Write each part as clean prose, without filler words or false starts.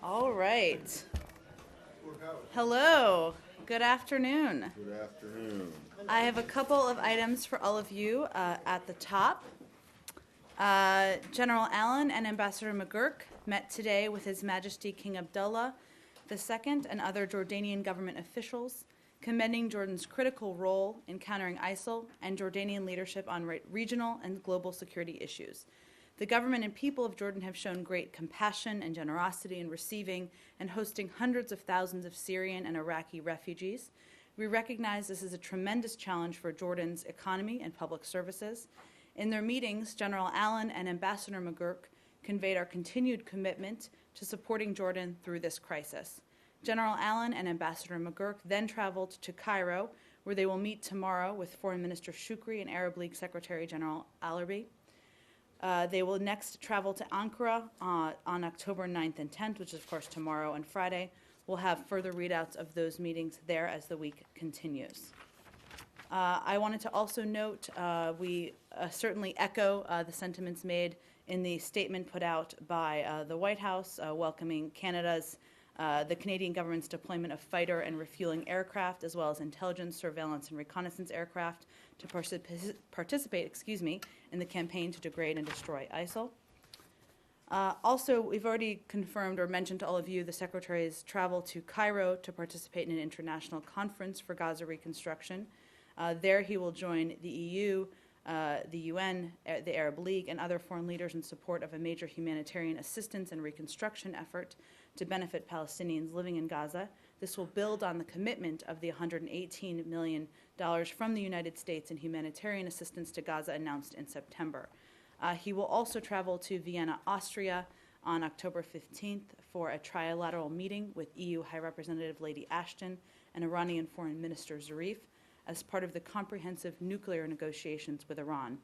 All right. Hello. Good afternoon. Good afternoon. I have a couple of items for all of you at the top. General Allen and Ambassador McGurk met today with His Majesty King Abdullah II and other Jordanian government officials, commending Jordan's critical role in countering ISIL and Jordanian leadership on regional and global security issues. The government and people of Jordan have shown great compassion and generosity in receiving and hosting hundreds of thousands of Syrian and Iraqi refugees. We recognize this is a tremendous challenge for Jordan's economy and public services. In their meetings, General Allen and Ambassador McGurk conveyed our continued commitment to supporting Jordan through this crisis. General Allen and Ambassador McGurk then traveled to Cairo, where they will meet tomorrow with Foreign Minister Shukri and Arab League Secretary General Al-Arabi. They will next travel to Ankara on October 9th and 10th, which is, of course, tomorrow and Friday. We'll have further readouts of those meetings there as the week continues. I wanted to also note we certainly echo the sentiments made in the statement put out by the White House welcoming the Canadian government's deployment of fighter and refueling aircraft, as well as intelligence, surveillance, and reconnaissance aircraft to participate in the campaign to degrade and destroy ISIL. Also, we've already confirmed or mentioned to all of you the Secretary's travel to Cairo to participate in an international conference for Gaza reconstruction. There he will join the EU, the UN, the Arab League, and other foreign leaders in support of a major humanitarian assistance and reconstruction effort to benefit Palestinians living in Gaza. This will build on the commitment of the $118 million from the United States in humanitarian assistance to Gaza announced in September. He will also travel to Vienna, Austria on October 15th for a trilateral meeting with EU High Representative Lady Ashton and Iranian Foreign Minister Zarif as part of the comprehensive nuclear negotiations with Iran.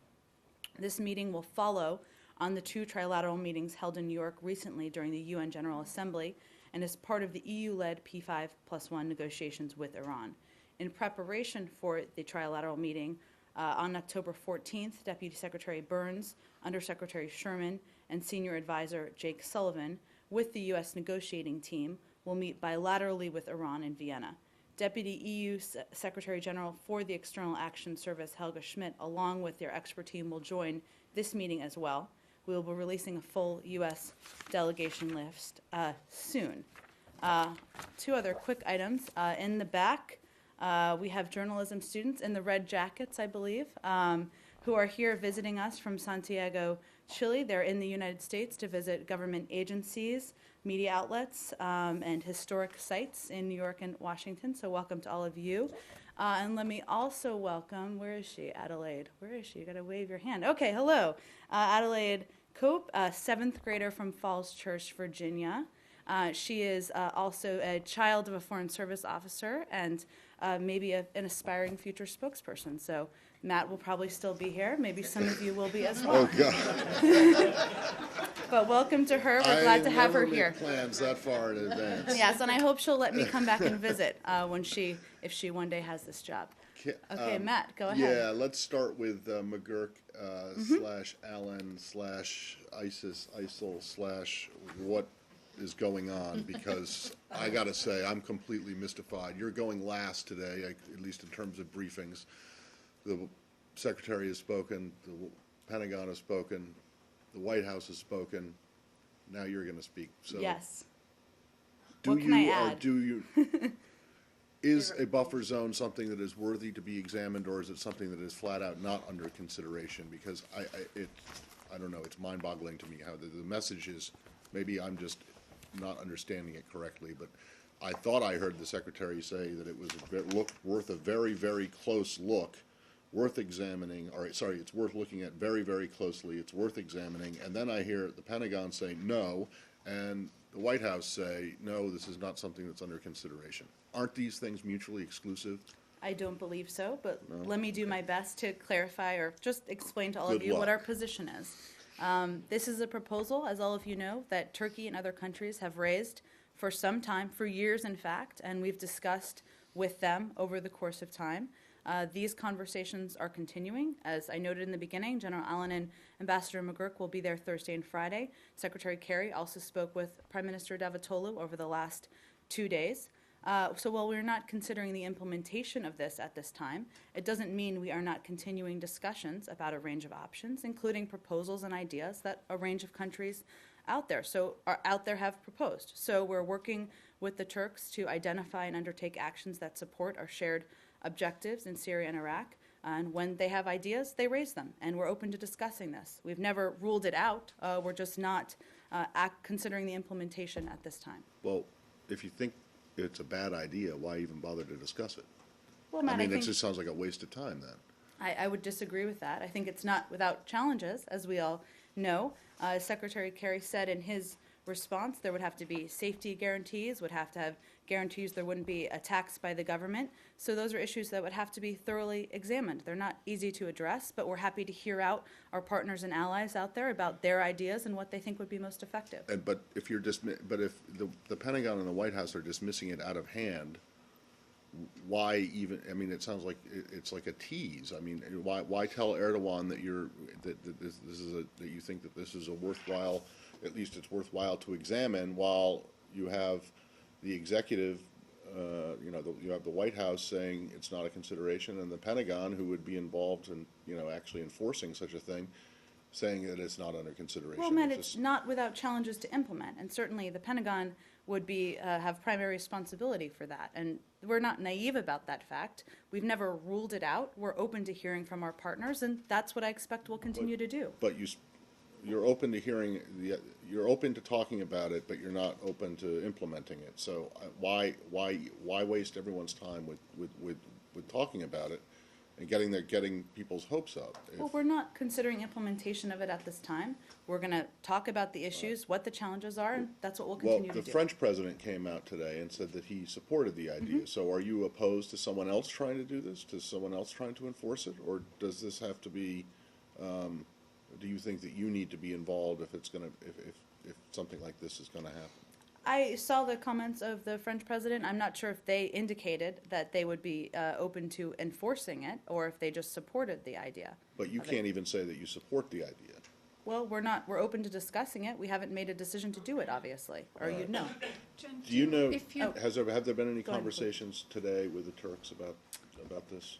This meeting will follow on the two trilateral meetings held in New York recently during the UN General Assembly and is part of the EU-led P5+1 negotiations with Iran. In preparation for the trilateral meeting, on October 14th, Deputy Secretary Burns, Undersecretary Sherman, and Senior Advisor Jake Sullivan, with the U.S. negotiating team, will meet bilaterally with Iran in Vienna. Deputy EU Secretary General for the External Action Service, Helga Schmidt, along with their expert team, will join this meeting as well. We will be releasing a full U.S. delegation list soon. Two other quick items. In the back, we have journalism students in the red jackets, I believe, who are here visiting us from Santiago, Chile. They're in the United States to visit government agencies, media outlets, and historic sites in New York and Washington. So welcome to all of you. And let me also welcome, where is she? Adelaide. Where is she? You got to wave your hand. Okay, hello. Adelaide Cope, a seventh grader from Falls Church, Virginia. She is also a child of a Foreign Service officer and maybe an aspiring future spokesperson. So Matt will probably still be here. Maybe some of you will be as well. Oh, God. But welcome to her. We're glad to have her here. Plans that far in advance. Yes, and I hope she'll let me come back and visit if she one day has this job. Okay, Matt, go ahead. Yeah, let's start with McGurk / Allen / ISIL / what is going on, because I got to say, I'm completely mystified. You're going last today, at least in terms of briefings. The Secretary has spoken, the Pentagon has spoken, the White House has spoken. Now you're going to speak. So yes. What can I add? Is a buffer zone something that is worthy to be examined, or is it something that is flat out not under consideration? Because I don't know, it's mind-boggling to me how the message is. Maybe I'm just not understanding it correctly, but I thought I heard the Secretary say that it was worth a very, very close look, worth examining, it's worth looking at very, very closely, it's worth examining, and then I hear the Pentagon say no, and the White House say, no, this is not something that's under consideration. Aren't these things mutually exclusive? I don't believe so, but let me do my best to clarify or just explain to all of you what our position is. This is a proposal, as all of you know, that Turkey and other countries have raised for some time, for years in fact, and we've discussed with them over the course of time. These conversations are continuing. As I noted in the beginning, General Allen and Ambassador McGurk will be there Thursday and Friday. Secretary Kerry also spoke with Prime Minister Davutoglu over the last 2 days. So while we're not considering the implementation of this at this time, it doesn't mean we are not continuing discussions about a range of options, including proposals and ideas that a range of countries out there have proposed. So we're working with the Turks to identify and undertake actions that support our shared objectives in Syria and Iraq. And when they have ideas, they raise them, and we're open to discussing this. We've never ruled it out. We're just not considering the implementation at this time. Well, if you think it's a bad idea, why even bother to discuss it? Well, Matt, I mean, think it just sounds like a waste of time then. I would disagree with that. I think it's not without challenges, as we all know. Secretary Kerry said in his response there would have to be safety guarantees, would have to have guarantees there wouldn't be attacks by the government. So those are issues that would have to be thoroughly examined. They're not easy to address, but we're happy to hear out our partners and allies out there about their ideas and what they think would be most effective. But if the Pentagon and the White House are dismissing it out of hand, why even? I mean, it sounds like it's like a tease. I mean, why tell Erdogan that that you think that this is a worthwhile, at least it's worthwhile to examine, while you have the executive, you have the White House saying it's not a consideration, and the Pentagon, who would be involved in actually enforcing such a thing, saying that it's not under consideration. Well, Matt, it's not without challenges to implement, and certainly the Pentagon would be have primary responsibility for that. And we're not naive about that fact. We've never ruled it out. We're open to hearing from our partners, and that's what I expect we'll continue to do. But you're open to hearing you're open to talking about it, but you're not open to implementing it. So why waste everyone's time with talking about it and getting people's hopes up? Well, we're not considering implementation of it at this time. We're going to talk about the issues, what the challenges are, and that's what we'll continue to do. The French president came out today and said that he supported the idea. Mm-hmm. So are you opposed to someone else trying to do this, to someone else trying to enforce it, or does this have to be? Do you think that you need to be involved if something like this is going to happen? I saw the comments of the French president. I'm not sure if they indicated that they would be open to enforcing it or if they just supported the idea. But you can't even say that you support the idea. Well, we're open to discussing it. We haven't made a decision to do it, obviously, or you'd know. Do you know, have there been any Go ahead, conversations today with the Turks about this?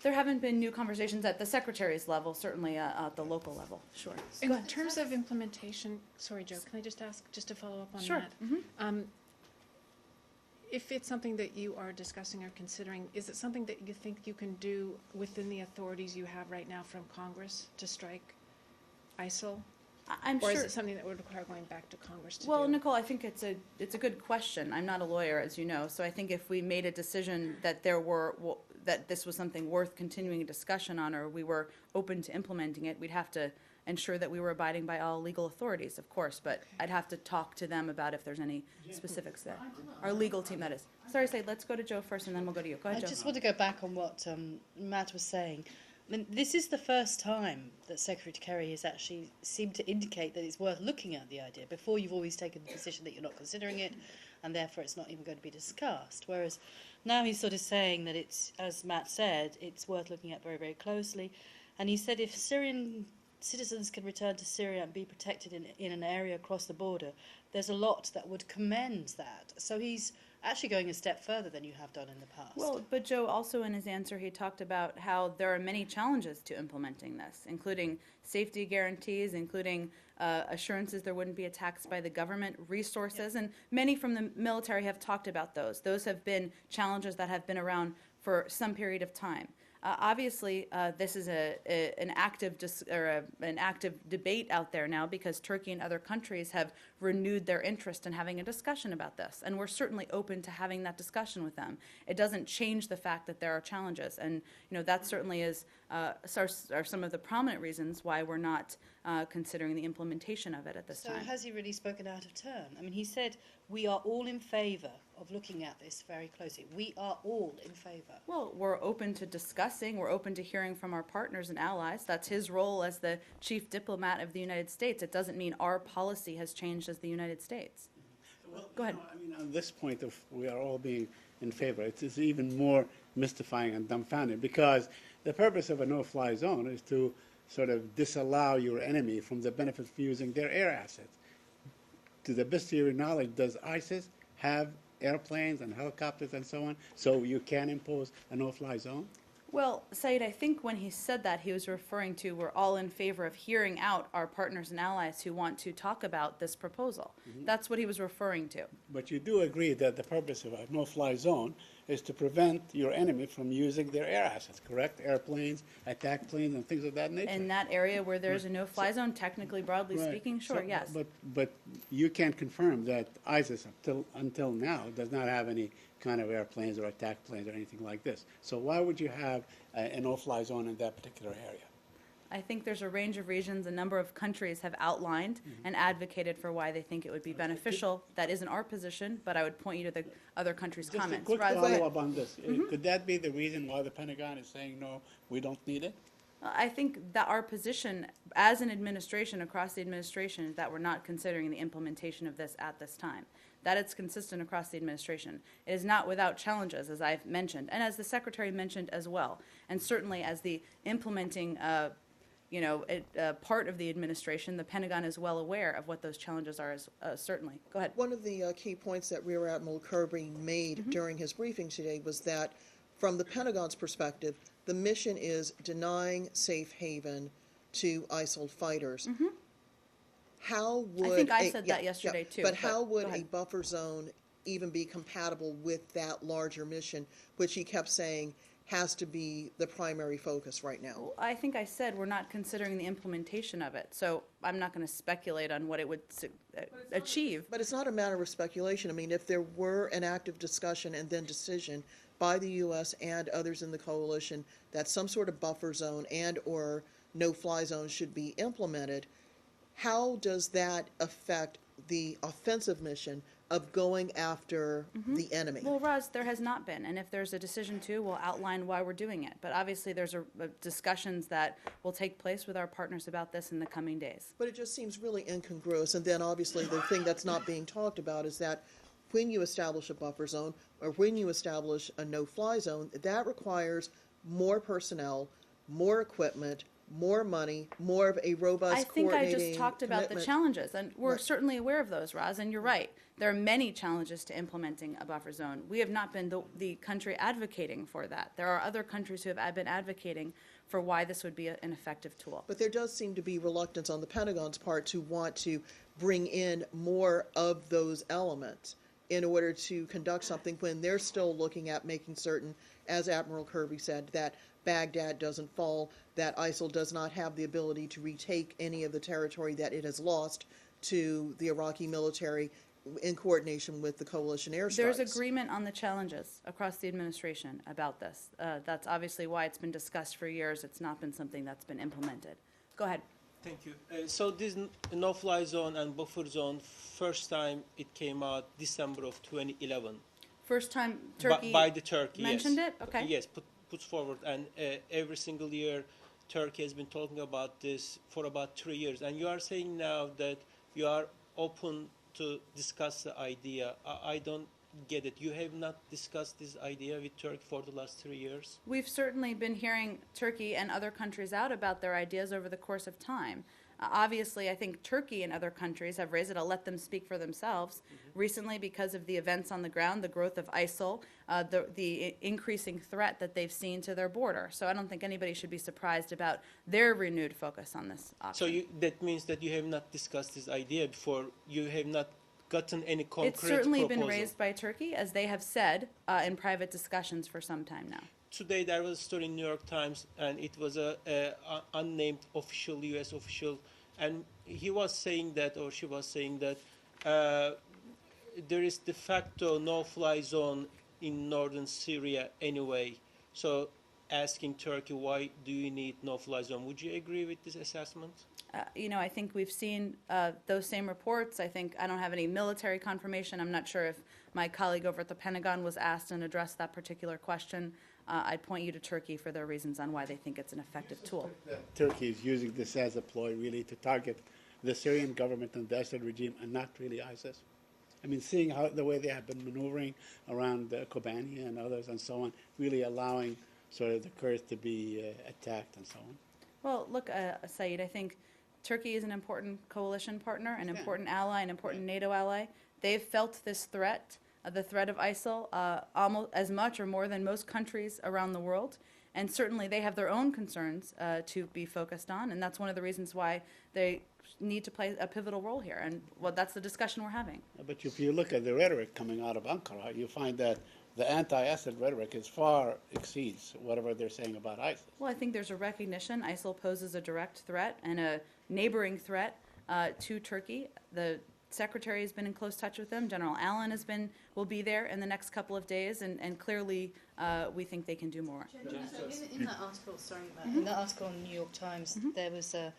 There haven't been new conversations at the secretary's level, certainly at the local level. Sure. In terms of implementation, sorry, Joe, can I just ask, just to follow up on Sure. that? If it's something that you are discussing or considering, is it something that you think you can do within the authorities you have right now from Congress to strike ISIL? I'm Or sure. is it something that would require going back to Congress to Well, do? Nicole, I think it's a good question. I'm not a lawyer, as you know, so I think if we made a decision that that this was something worth continuing a discussion on, or we were open to implementing it, we'd have to ensure that we were abiding by all legal authorities, of course. But I'd have to talk to them about if there's any specifics there. Our legal team, that is. Sorry, Said, let's go to Joe first, and then we'll go to you. Go ahead, I Joe. just want to go back on what Matt was saying. I mean, this is the first time that Secretary Kerry has actually seemed to indicate that it's worth looking at the idea. Before, you've always taken the position that you're not considering it, and therefore it's not even going to be discussed. Whereas now he's sort of saying that it's, as Matt said, it's worth looking at very, very closely. And he said if Syrian citizens can return to Syria and be protected in an area across the border, there's a lot that would commend that. So he's actually going a step further than you have done in the past. Well, but Joe, also in his answer, he talked about how there are many challenges to implementing this, including safety guarantees, including assurances there wouldn't be attacks by the government, resources, and many from the military have talked about those. Those have been challenges that have been around for some period of time. Obviously, this is an active debate out there now because Turkey and other countries have renewed their interest in having a discussion about this, and we're certainly open to having that discussion with them. It doesn't change the fact that there are challenges, and that certainly is are some of the prominent reasons why we're not considering the implementation of it at this time. So has he really spoken out of turn? I mean, he said we are all in favour of looking at this very closely. We are all in favour. Well, we're open to discussing. We're open to hearing from our partners and allies. That's his role as the chief diplomat of the United States. It doesn't mean our policy has changed as the United States. Well, Go ahead. I mean, on this point of we are all being in favor, it is even more mystifying and dumbfounding, because the purpose of a no-fly zone is to sort of disallow your enemy from the benefit of using their air assets. To the best of your knowledge, does ISIS have airplanes and helicopters and so on, so you can impose a no-fly zone? Well, Saeed, I think when he said that, he was referring to we're all in favor of hearing out our partners and allies who want to talk about this proposal. That's what he was referring to. But you do agree that the purpose of a no-fly zone is to prevent your enemy from using their air assets, correct? Airplanes, attack planes, and things of that nature. In that area where there's a no-fly zone, technically, broadly Right. speaking, sure, So, yes. But you can't confirm that ISIS until now does not have any kind of airplanes or attack planes or anything like this. So why would you have a no-fly zone in that particular area? I think there's a range of reasons a number of countries have outlined and advocated for why they think it would be beneficial. That isn't our position, but I would point you to the other countries' Just comments. a quick Rather than- follow-up on this. Could that be the reason why the Pentagon is saying, no, we don't need it? I think that our position as an administration, across the administration, is that we're not considering the implementation of this at this time. That it's consistent across the administration. It is not without challenges, as I've mentioned, and as the Secretary mentioned as well. And certainly as the implementing part of the administration, the Pentagon is well aware of what those challenges are, certainly. Go ahead. One of the key points that Rear Admiral Kirby made during his briefing today was that, from the Pentagon's perspective, the mission is denying safe haven to ISIL fighters. How would think I said that yesterday, too, But but how would go a ahead. buffer zone even be compatible with that larger mission, which he kept saying has to be the primary focus right now? Well, I think I said we're not considering the implementation of it, so I'm not going to speculate on what it would achieve. But it's not a matter of speculation. I mean, if there were an active discussion and then decision by the U.S. and others in the coalition that some sort of buffer zone and/or no-fly zone should be implemented, how does that affect the offensive mission of going after the enemy? Well, Roz, there has not been, and if there's a decision to, we'll outline why we're doing it. But obviously, there's discussions that will take place with our partners about this in the coming days. But it just seems really incongruous. And then obviously the thing that's not being talked about is that when you establish a buffer zone or when you establish a no-fly zone, that requires more personnel, more equipment, more money, more of a robust I think I coordinating just talked about the commitment. challenges, and we're Right. certainly aware of those, Roz, and you're right. There are many challenges to implementing a buffer zone. We have not been the country advocating for that. There are other countries who have been advocating for why this would be an effective tool. But there does seem to be reluctance on the Pentagon's part to want to bring in more of those elements in order to conduct something when they're still looking at making certain, as Admiral Kirby said, that Baghdad doesn't fall, that ISIL does not have the ability to retake any of the territory that it has lost to the Iraqi military in coordination with the coalition airstrikes. There's agreement on the challenges across the administration about this. That's obviously why it's been discussed for years. It's not been something that's been implemented. Go ahead. Thank you. So this no-fly zone and buffer zone, first time it came out December of 2011. First time Turkey by the Turkey, mentioned yes. it? Okay. Yes, puts forward, and every single year, Turkey has been talking about this for about 3 years. And you are saying now that you are open to discuss the idea. I don't get it. You have not discussed this idea with Turkey for the last 3 years? We've certainly been hearing Turkey and other countries out about their ideas over the course of time. Obviously, I think Turkey and other countries have raised it. I'll let them speak for themselves. Recently, because of the events on the ground, the growth of ISIL, the increasing threat that they've seen to their border. So I don't think anybody should be surprised about their renewed focus on this option. So that means that you have not discussed this idea before. You have not gotten any concrete It's certainly proposal. been raised by Turkey, as they have said in private discussions for some time now. Today there was a story in New York Times, and it was a unnamed official, U.S. official, and he was saying that, or she was saying that, there is de facto no-fly zone in northern Syria anyway. So asking Turkey, why do you need no-fly zone? Would you agree with this assessment? I think we've seen those same reports. I don't have any military confirmation. I'm not sure if my colleague over at the Pentagon was asked and addressed that particular question. I'd point you to Turkey for their reasons on why they think it's an effective tool. Turkey is using this as a ploy, really, to target the Syrian government and the Assad regime and not really ISIS. I mean, seeing how the way they have been maneuvering around Kobani and others and so on, really allowing sort of the Kurds to be attacked and so on. Well, look, Saeed, I think Turkey is an important coalition partner, an important ally, an important NATO ally. They've felt this threat, the threat of ISIL, almost as much or more than most countries around the world. And certainly they have their own concerns to be focused on, and that's one of the reasons why they need to play a pivotal role here. And well, that's the discussion we're having. But if you look at the rhetoric coming out of Ankara, you find that the anti-ISIL rhetoric is far exceeds whatever they're saying about ISIL. Well, I think there's a recognition ISIL poses a direct threat and a neighboring threat to Turkey. The Secretary has been in close touch with them. General Allen will be there in the next couple of days, and clearly we think they can do more. In that article, in that article in the New York Times, there was a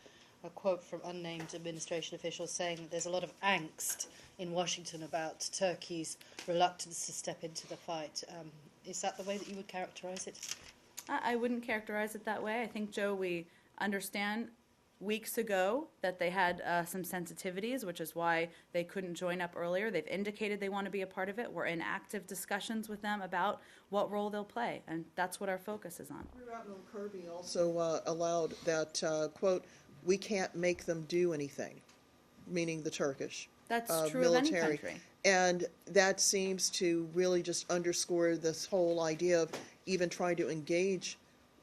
quote from unnamed administration officials saying that there's a lot of angst in Washington about Turkey's reluctance to step into the fight. Is that the way that you would characterize it? I wouldn't characterize it that way. I think, Joe, we understand weeks ago that they had some sensitivities, which is why they couldn't join up earlier. They've indicated they want to be a part of it. We're in active discussions with them about what role they'll play, and that's what our focus is on. Admiral Kirby also allowed that, quote, "We can't make them do anything," meaning the Turkish That's true military. of any country. And that seems to really just underscore this whole idea of even trying to engage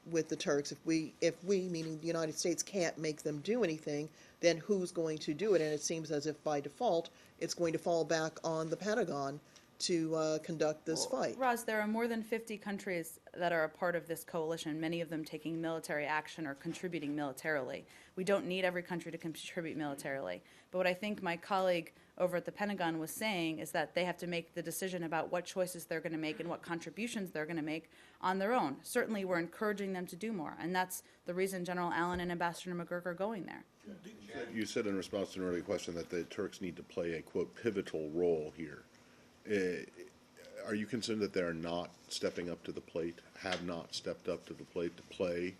with the Turks. If we, meaning the United States, can't make them do anything, then who's going to do it? And it seems as if by default, it's going to fall back on the Pentagon to conduct this fight. Roz, there are more than 50 countries that are a part of this coalition, many of them taking military action or contributing militarily. We don't need every country to contribute militarily. But what I think my colleague over at the Pentagon was saying is that they have to make the decision about what choices they're going to make and what contributions they're going to make on their own. Certainly, we're encouraging them to do more, and that's the reason General Allen and Ambassador McGurk are going there. You said in response to an earlier question that the Turks need to play a, quote, pivotal role here. Are you concerned that they're not stepping up to the plate, have not stepped up to the plate to play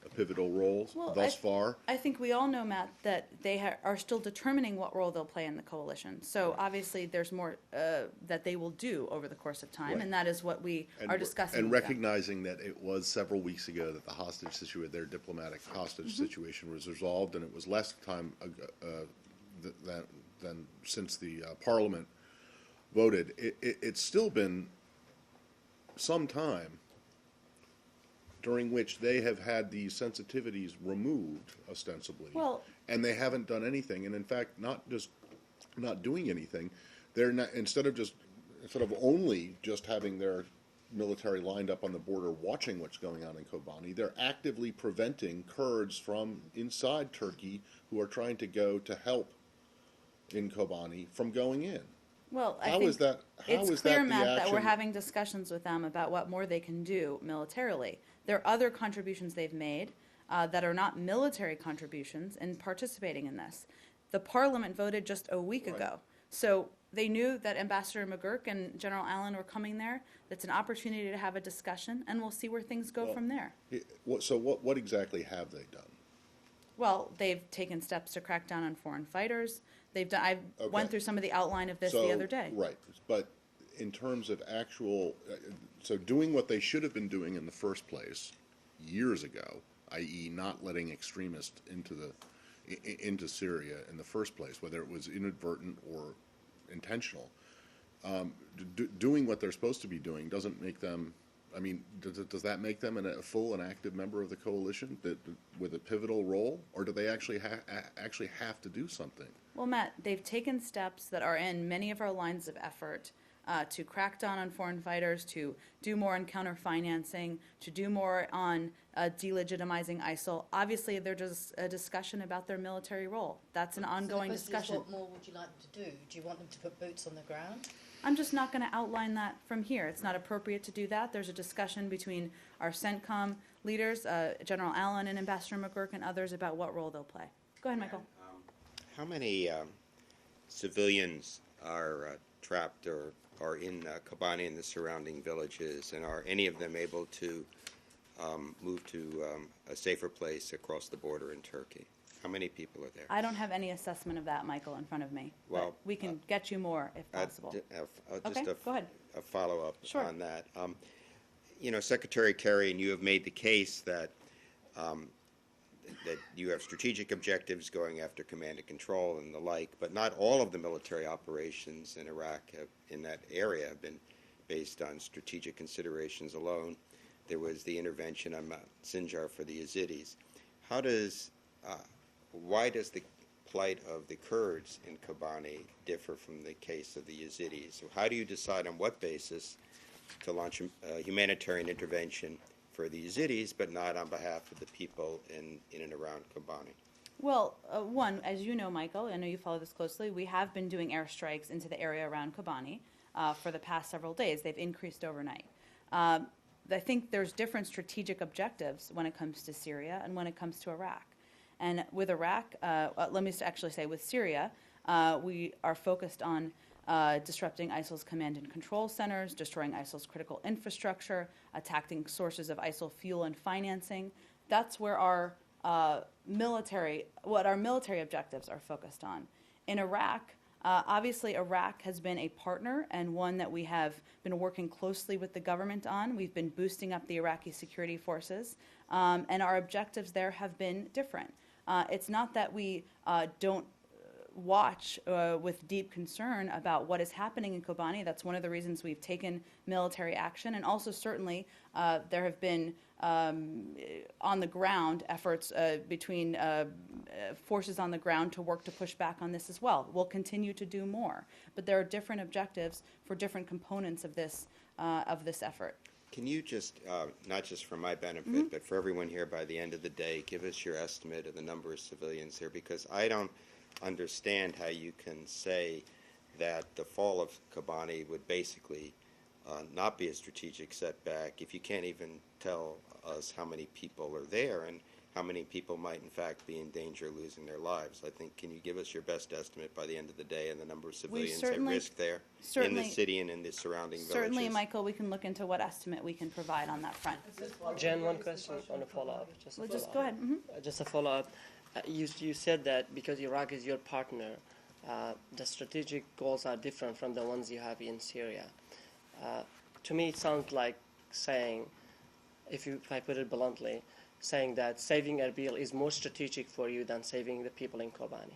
a pivotal role thus far? I think we all know, Matt, that they are still determining what role they'll play in the coalition. So obviously there's more that they will do over the course of time, Right. and that is what we are discussing. And with them. recognizing that it was several weeks ago that the hostage situation, their diplomatic hostage situation was resolved, and it was less time than since the Parliament voted. It's still been some time during which they have had these sensitivities removed, ostensibly, Well- and they haven't done anything. And in fact, not just not doing anything, they're not, instead of only just having their military lined up on the border watching what's going on in Kobani, they're actively preventing Kurds from inside Turkey who are trying to go to help in Kobani from going in. Well, I How think is that- how it's is clear, that the Matt, that we're action- having discussions with them about what more they can do militarily. There are other contributions they've made that are not military contributions in participating in this. The Parliament voted just a week ago. So they knew that Ambassador McGurk and General Allen were coming there. That's an opportunity to have a discussion, and we'll see where things go from there. So what exactly have they done? Well, they've taken steps to crack down on foreign fighters. I Okay. went through some of the outline of this the other day. Right, but in terms of actual, so doing what they should have been doing in the first place years ago, i.e. not letting extremists into Syria in the first place, whether it was inadvertent or intentional, doing what they're supposed to be doing doesn't make them, I mean, does that make them a full and active member of the coalition with a pivotal role, or do they actually have to do something? Well, Matt, they've taken steps that are in many of our lines of effort to crack down on foreign fighters, to do more on counter-financing, to do more on delegitimizing ISIL. Obviously, there's just a discussion about their military role. That's an ongoing discussion. What more would you like them to do? Do you want them to put boots on the ground? I'm just not going to outline that from here. It's not appropriate to do that. There's a discussion between our CENTCOM leaders, General Allen and Ambassador McGurk and others about what role they'll play. Go ahead, Michael. How many civilians are trapped or are in Kobani and the surrounding villages, and are any of them able to move to a safer place across the border in Turkey? How many people are there? I don't have any assessment of that, Michael, in front of me. But Well, we can get you more if possible. Just Okay, go ahead. a follow-up Sure. on that. You know, Secretary Kerry, and you have made the case that that you have strategic objectives going after command and control and the like, but not all of the military operations in Iraq in that area have been based on strategic considerations alone. There was the intervention on Mount Sinjar for the Yazidis. Why does the plight of the Kurds in Kobani differ from the case of the Yazidis? So how do you decide on what basis to launch a humanitarian intervention for the Yazidis, but not on behalf of the people in and around Kobani? Well, one, as you know, Michael, I know you follow this closely, we have been doing airstrikes into the area around Kobani for the past several days. They've increased overnight. I think there's different strategic objectives when it comes to Syria and when it comes to Iraq. And with Iraq, let me actually say with Syria, we are focused on disrupting ISIL's command and control centers, destroying ISIL's critical infrastructure, attacking sources of ISIL fuel and financing. That's where our military objectives are focused on. In Iraq, obviously Iraq has been a partner and one that we have been working closely with the government on. We've been boosting up the Iraqi security forces, and our objectives there have been different. It's not that we don't watch with deep concern about what is happening in Kobani. That's one of the reasons we've taken military action, and also certainly there have been on the ground efforts between forces on the ground to work to push back on this as well. We'll continue to do more, but there are different objectives for different components of this effort. Can you just, not just for my benefit, but for everyone here by the end of the day, give us your estimate of the number of civilians here? Because I don't understand how you can say that the fall of Kobani would basically not be a strategic setback if you can't even tell us how many people are there and how many people might in fact be in danger of losing their lives. I think, can you give us your best estimate by the end of the day and the number of civilians at risk there in the city and in the surrounding villages? Certainly, Michael, we can look into what estimate we can provide on that front. Jen, one question on a follow-up. Just go ahead. Just a follow-up. You said that because Iraq is your partner, the strategic goals are different from the ones you have in Syria. To me, it sounds like saying, if I put it bluntly, saying that saving Erbil is more strategic for you than saving the people in Kobani.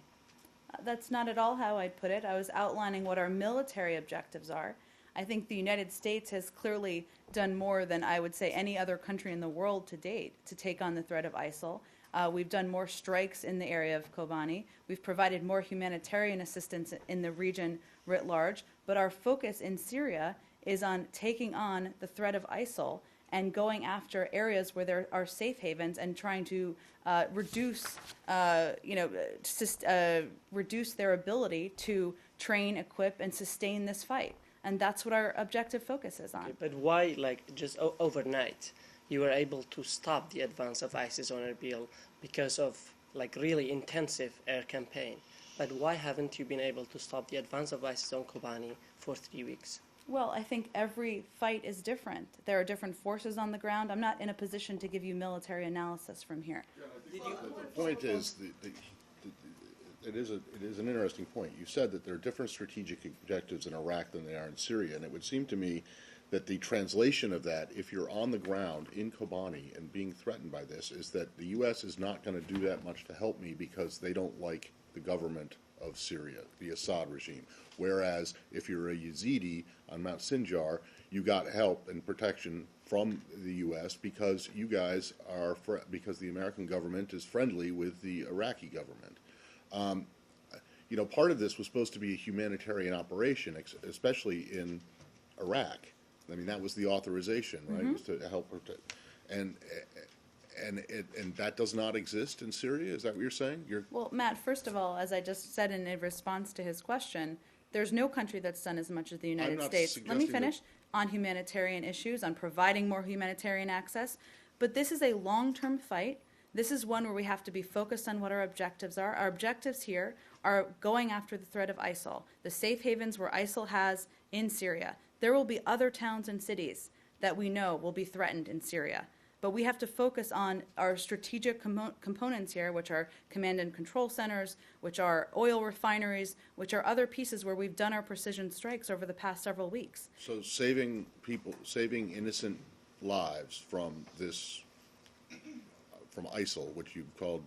That's not at all how I'd put it. I was outlining what our military objectives are. I think the United States has clearly done more than I would say any other country in the world to date to take on the threat of ISIL. We've done more strikes in the area of Kobani. We've provided more humanitarian assistance in the region writ large. But our focus in Syria is on taking on the threat of ISIL and going after areas where there are safe havens and trying to reduce their ability to train, equip, and sustain this fight. And that's what our objective focus is on. Okay, but why, just overnight, you were able to stop the advance of ISIS on Erbil because of, really intensive air campaign? But why haven't you been able to stop the advance of ISIS on Kobani for 3 weeks? Well, I think every fight is different. There are different forces on the ground. I'm not in a position to give you military analysis from here. The point is, it is an interesting point. You said that there are different strategic objectives in Iraq than there are in Syria, and it would seem to me that the translation of that, if you're on the ground in Kobani and being threatened by this, is that the U.S. is not going to do that much to help me because they don't like the government of Syria, the Assad regime. Whereas if you're a Yazidi on Mount Sinjar, you got help and protection from the U.S. because you guys are, because the American government is friendly with the Iraqi government. Part of this was supposed to be a humanitarian operation, especially in Iraq. I mean, that was the authorization, right? Was to help protect. And that does not exist in Syria? Is that what you're saying? Well, Matt, first of all, as I just said in response to his question, there's no country that's done as much as the United States. Let me finish. On humanitarian issues, on providing more humanitarian access. But this is a long-term fight. This is one where we have to be focused on what our objectives are. Our objectives here are going after the threat of ISIL, the safe havens where ISIL has in Syria. There will be other towns and cities that we know will be threatened in Syria. But we have to focus on our strategic components here, which are command and control centers, which are oil refineries, which are other pieces where we've done our precision strikes over the past several weeks. So saving people, saving innocent lives from this, from ISIL, which you've called,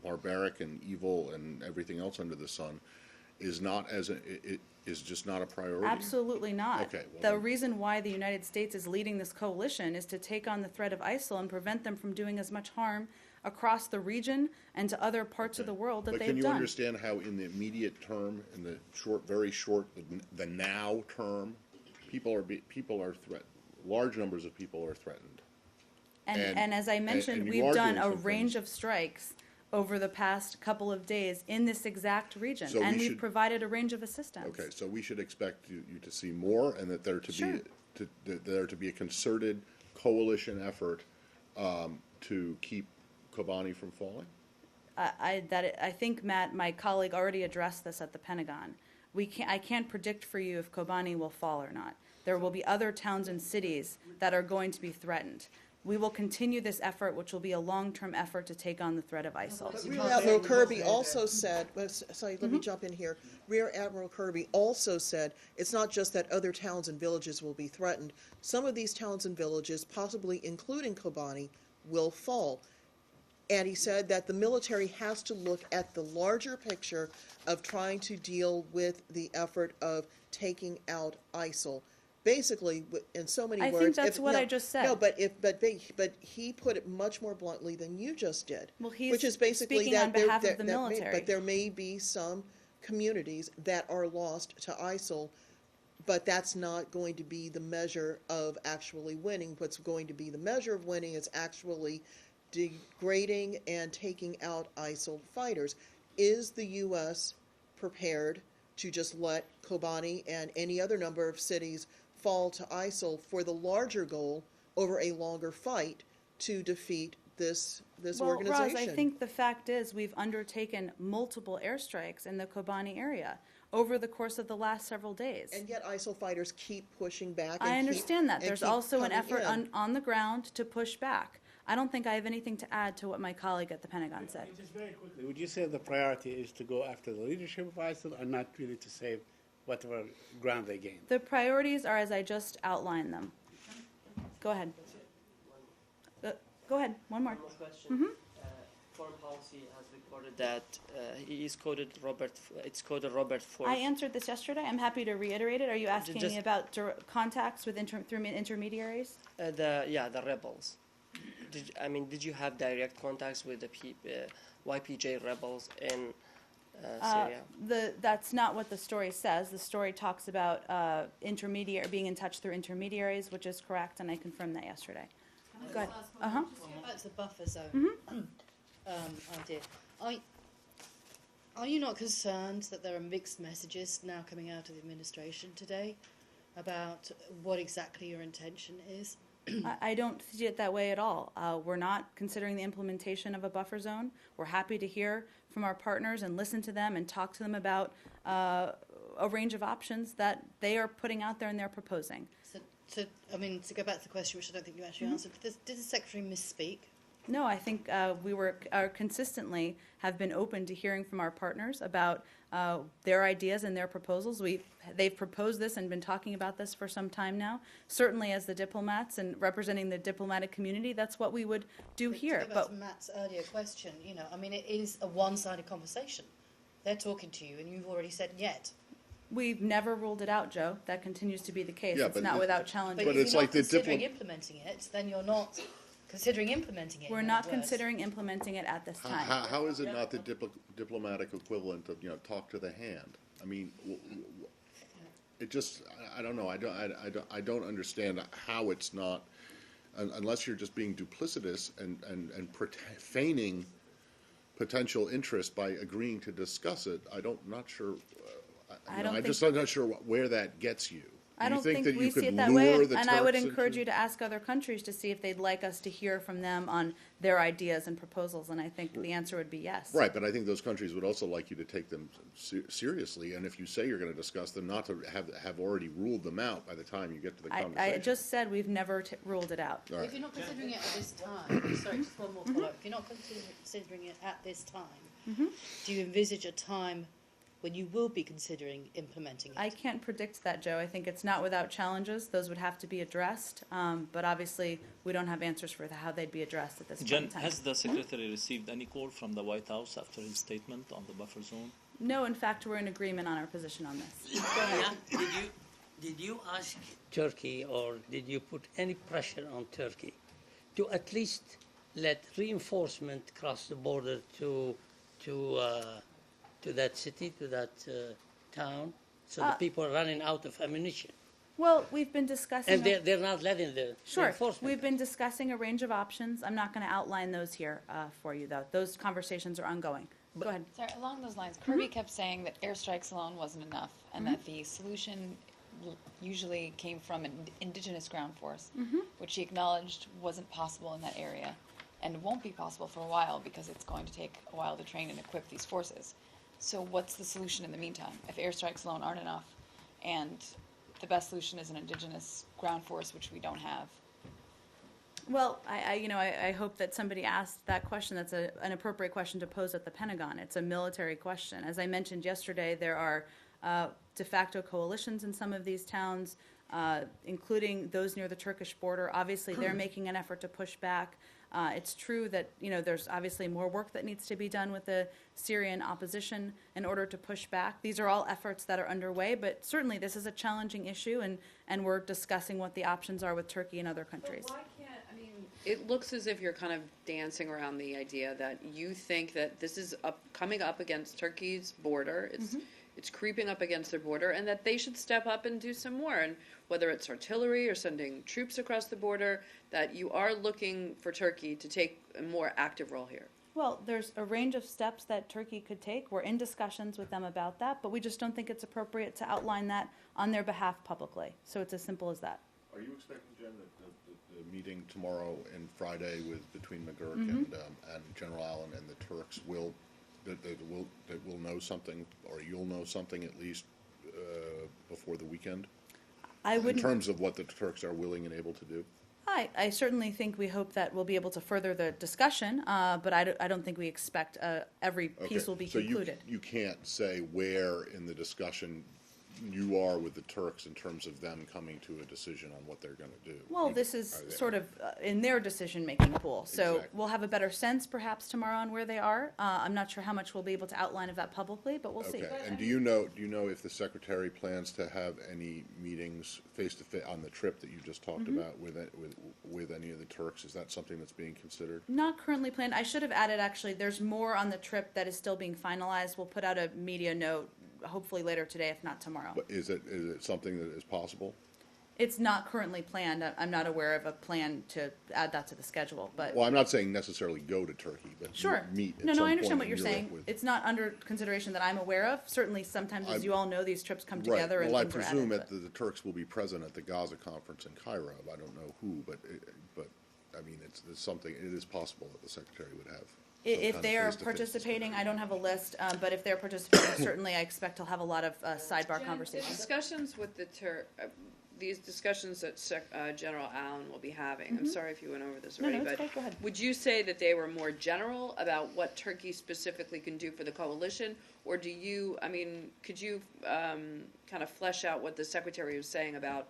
barbaric and evil and everything else under the sun, is not it is just not a priority? Absolutely not. Okay, well The then- reason why the United States is leading this coalition is to take on the threat of ISIL and prevent them from doing as much harm across the region and to other parts of the world that But they've can you done. understand how in the immediate term, in the short, very short, the now term, people are threatened, large numbers of people are threatened? And as I mentioned, and you we've are done doing a some range things. of strikes over the past couple of days in this exact region, So and we we've should- provided a range of assistance. Okay, so we should expect you to see more, and that there to Sure. there to be a concerted coalition effort to keep Kobani from falling? I think, Matt, my colleague already addressed this at the Pentagon. I can't predict for you if Kobani will fall or not. There will be other towns and cities that are going to be threatened. We will continue this effort, which will be a long-term effort to take on the threat of ISIL. Rear Admiral Kirby also said, sorry, let me jump in here. Rear Admiral Kirby also said it's not just that other towns and villages will be threatened. Some of these towns and villages, possibly including Kobani, will fall. And he said that the military has to look at the larger picture of trying to deal with the effort of taking out ISIL. Basically, in so many I words. think that's what I just said. No, but he put it much more bluntly than you just did. Well, he's which is basically speaking that on there- behalf of that- the that may- military. But there may be some communities that are lost to ISIL, but that's not going to be the measure of actually winning. What's going to be the measure of winning is actually degrading and taking out ISIL fighters. Is the U.S. prepared to just let Kobani and any other number of cities fall to ISIL for the larger goal over a longer fight to defeat this organization? Roz, I think the fact is we've undertaken multiple airstrikes in the Kobani area over the course of the last several days. And yet ISIL fighters keep pushing back. I understand that. And There's keep also an coming effort in. on the ground to push back. I don't think I have anything to add to what my colleague at the Pentagon said. Just very quickly, would you say the priority is to go after the leadership of ISIL and not really to save whatever ground they gain? The priorities are as I just outlined them. Go ahead. Go ahead. One more. One more question. Foreign policy has reported that it's coded Robert Ford. I answered this yesterday. I'm happy to reiterate it. Are you asking Just- me about contacts with through intermediaries? The rebels. Did you have direct contacts with the YPJ rebels in Syria? That's not what the story says. The story talks about being in touch through intermediaries, which is correct, and I confirmed that yesterday. Go ahead. Uh-huh. Back to the buffer zone idea. Are you not concerned that there are mixed messages now coming out of the administration today about what exactly your intention is? I don't see it that way at all. We're not considering the implementation of a buffer zone. We're happy to hear from our partners and listen to them and talk to them about a range of options that they are putting out there and they're proposing. To go back to the question, which I don't think you actually answered, did the Secretary misspeak? No, I think we consistently have been open to hearing from our partners about their ideas and their proposals. They've proposed this and been talking about this for some time now. Certainly, as the diplomats and representing the diplomatic community, that's what we would do here. To go back to Matt's earlier question, it is a one-sided conversation. They're talking to you, and you've already said yet. We've never ruled it out, Joe. That continues to be the case. Yeah, It's but not it- without challenge. But if it's you're like not the considering implementing it, then you're not considering implementing it. We're in not other words. considering implementing it at this time. How is it not the diplomatic equivalent of, talk to the hand? I mean, it just, I don't know, I don't understand how it's not, unless you're just being duplicitous and feigning potential interest by agreeing to discuss it. Not sure, I don't I'm think- just not sure where that gets you. I Do you don't think think that we you see could it that way, lure the and I would Turks encourage into- you to ask other countries to see if they'd like us to hear from them on their ideas and proposals, and I think the answer would be yes. Right, but I think those countries would also like you to take them seriously, and if you say you're going to discuss them, not to have already ruled them out by the time you get to the I conversation. just said we've never ruled it out. All right. If you're not considering it at this time, sorry, just one more follow-up. If you're not considering it at this time, do you envisage a time when you will be considering implementing it? I can't predict that, Joe. I think it's not without challenges. Those would have to be addressed, but obviously, we don't have answers for how they'd be addressed at this point Jen, in time. has the Secretary received any call from the White House after his statement on the buffer zone? No, in fact, we're in agreement on our position on this. Go ahead. Did you ask Turkey, or did you put any pressure on Turkey to at least let reinforcement cross the border to that city, to that town, so the people are running out of ammunition? Well, we've been discussing. And they're not letting the Sure. reinforcement. We've been discussing a range of options. I'm not going to outline those here for you, though. Those conversations are ongoing. Go ahead. Sorry, along those lines, Kirby kept saying that airstrikes alone wasn't enough, and that the solution usually came from an indigenous ground force, which he acknowledged wasn't possible in that area, and won't be possible for a while because it's going to take a while to train and equip these forces. So what's the solution in the meantime? If airstrikes alone aren't enough, and the best solution is an indigenous ground force, which we don't have. Well, I hope that somebody asked that question. That's an appropriate question to pose at the Pentagon. It's a military question. As I mentioned yesterday, there are de facto coalitions in some of these towns, including those near the Turkish border. Obviously, they're making an effort to push back. It's true that there's obviously more work that needs to be done with the Syrian opposition in order to push back. These are all efforts that are underway, but certainly this is a challenging issue, and we're discussing what the options are with Turkey and other countries. But why can't, it looks as if you're kind of dancing around the idea that you think that this is coming up against Turkey's border. It's creeping up against their border, and that they should step up and do some more. And whether it's artillery or sending troops across the border, that you are looking for Turkey to take a more active role here. Well, there's a range of steps that Turkey could take. We're in discussions with them about that, but we just don't think it's appropriate to outline that on their behalf publicly. So it's as simple as that. Are you expecting, Jen, that the meeting tomorrow and Friday between McGurk and General Allen and the Turks will know something, or you'll know something at least before the weekend? In terms of what the Turks are willing and able to do? I certainly think we hope that we'll be able to further the discussion, but I don't think we expect every piece will be concluded. So you can't say where in the discussion you are with the Turks in terms of them coming to a decision on what they're going to do? Well, this is sort of in their decision-making pool. So Exactly. we'll have a better sense perhaps tomorrow on where they are. I'm not sure how much we'll be able to outline of that publicly, but we'll see. Okay, and do you know if the Secretary plans to have any meetings face-to-face on the trip that you just talked about with any of the Turks? Is that something that's being considered? Not currently planned. I should have added, actually, there's more on the trip that is still being finalized. We'll put out a media note hopefully later today, if not tomorrow. But is it something that is possible? It's not currently planned. I'm not aware of a plan to add that to the schedule, but. Well, I'm not saying necessarily go to Turkey, but Sure. meet at No, some I understand point what in you're Europe saying. with- It's not under consideration that I'm aware of. Certainly, sometimes, as you all know, these trips come together Right. and Well, I things are presume added. that the Turks will be present at the Gaza conference in Cairo. I don't know who, but I mean, it's something. It is possible that the Secretary would have. some kind If of they are face-to-face participating, I don't have a list, but if they're participating, certainly I expect to have a lot of sidebar The conversations. discussions with the these discussions that General Allen will be having, I'm sorry if you went over this already, it's but okay. Go ahead. would you say that they were more general about what Turkey specifically can do for the coalition, or do you, could you kind of flesh out what the Secretary was saying about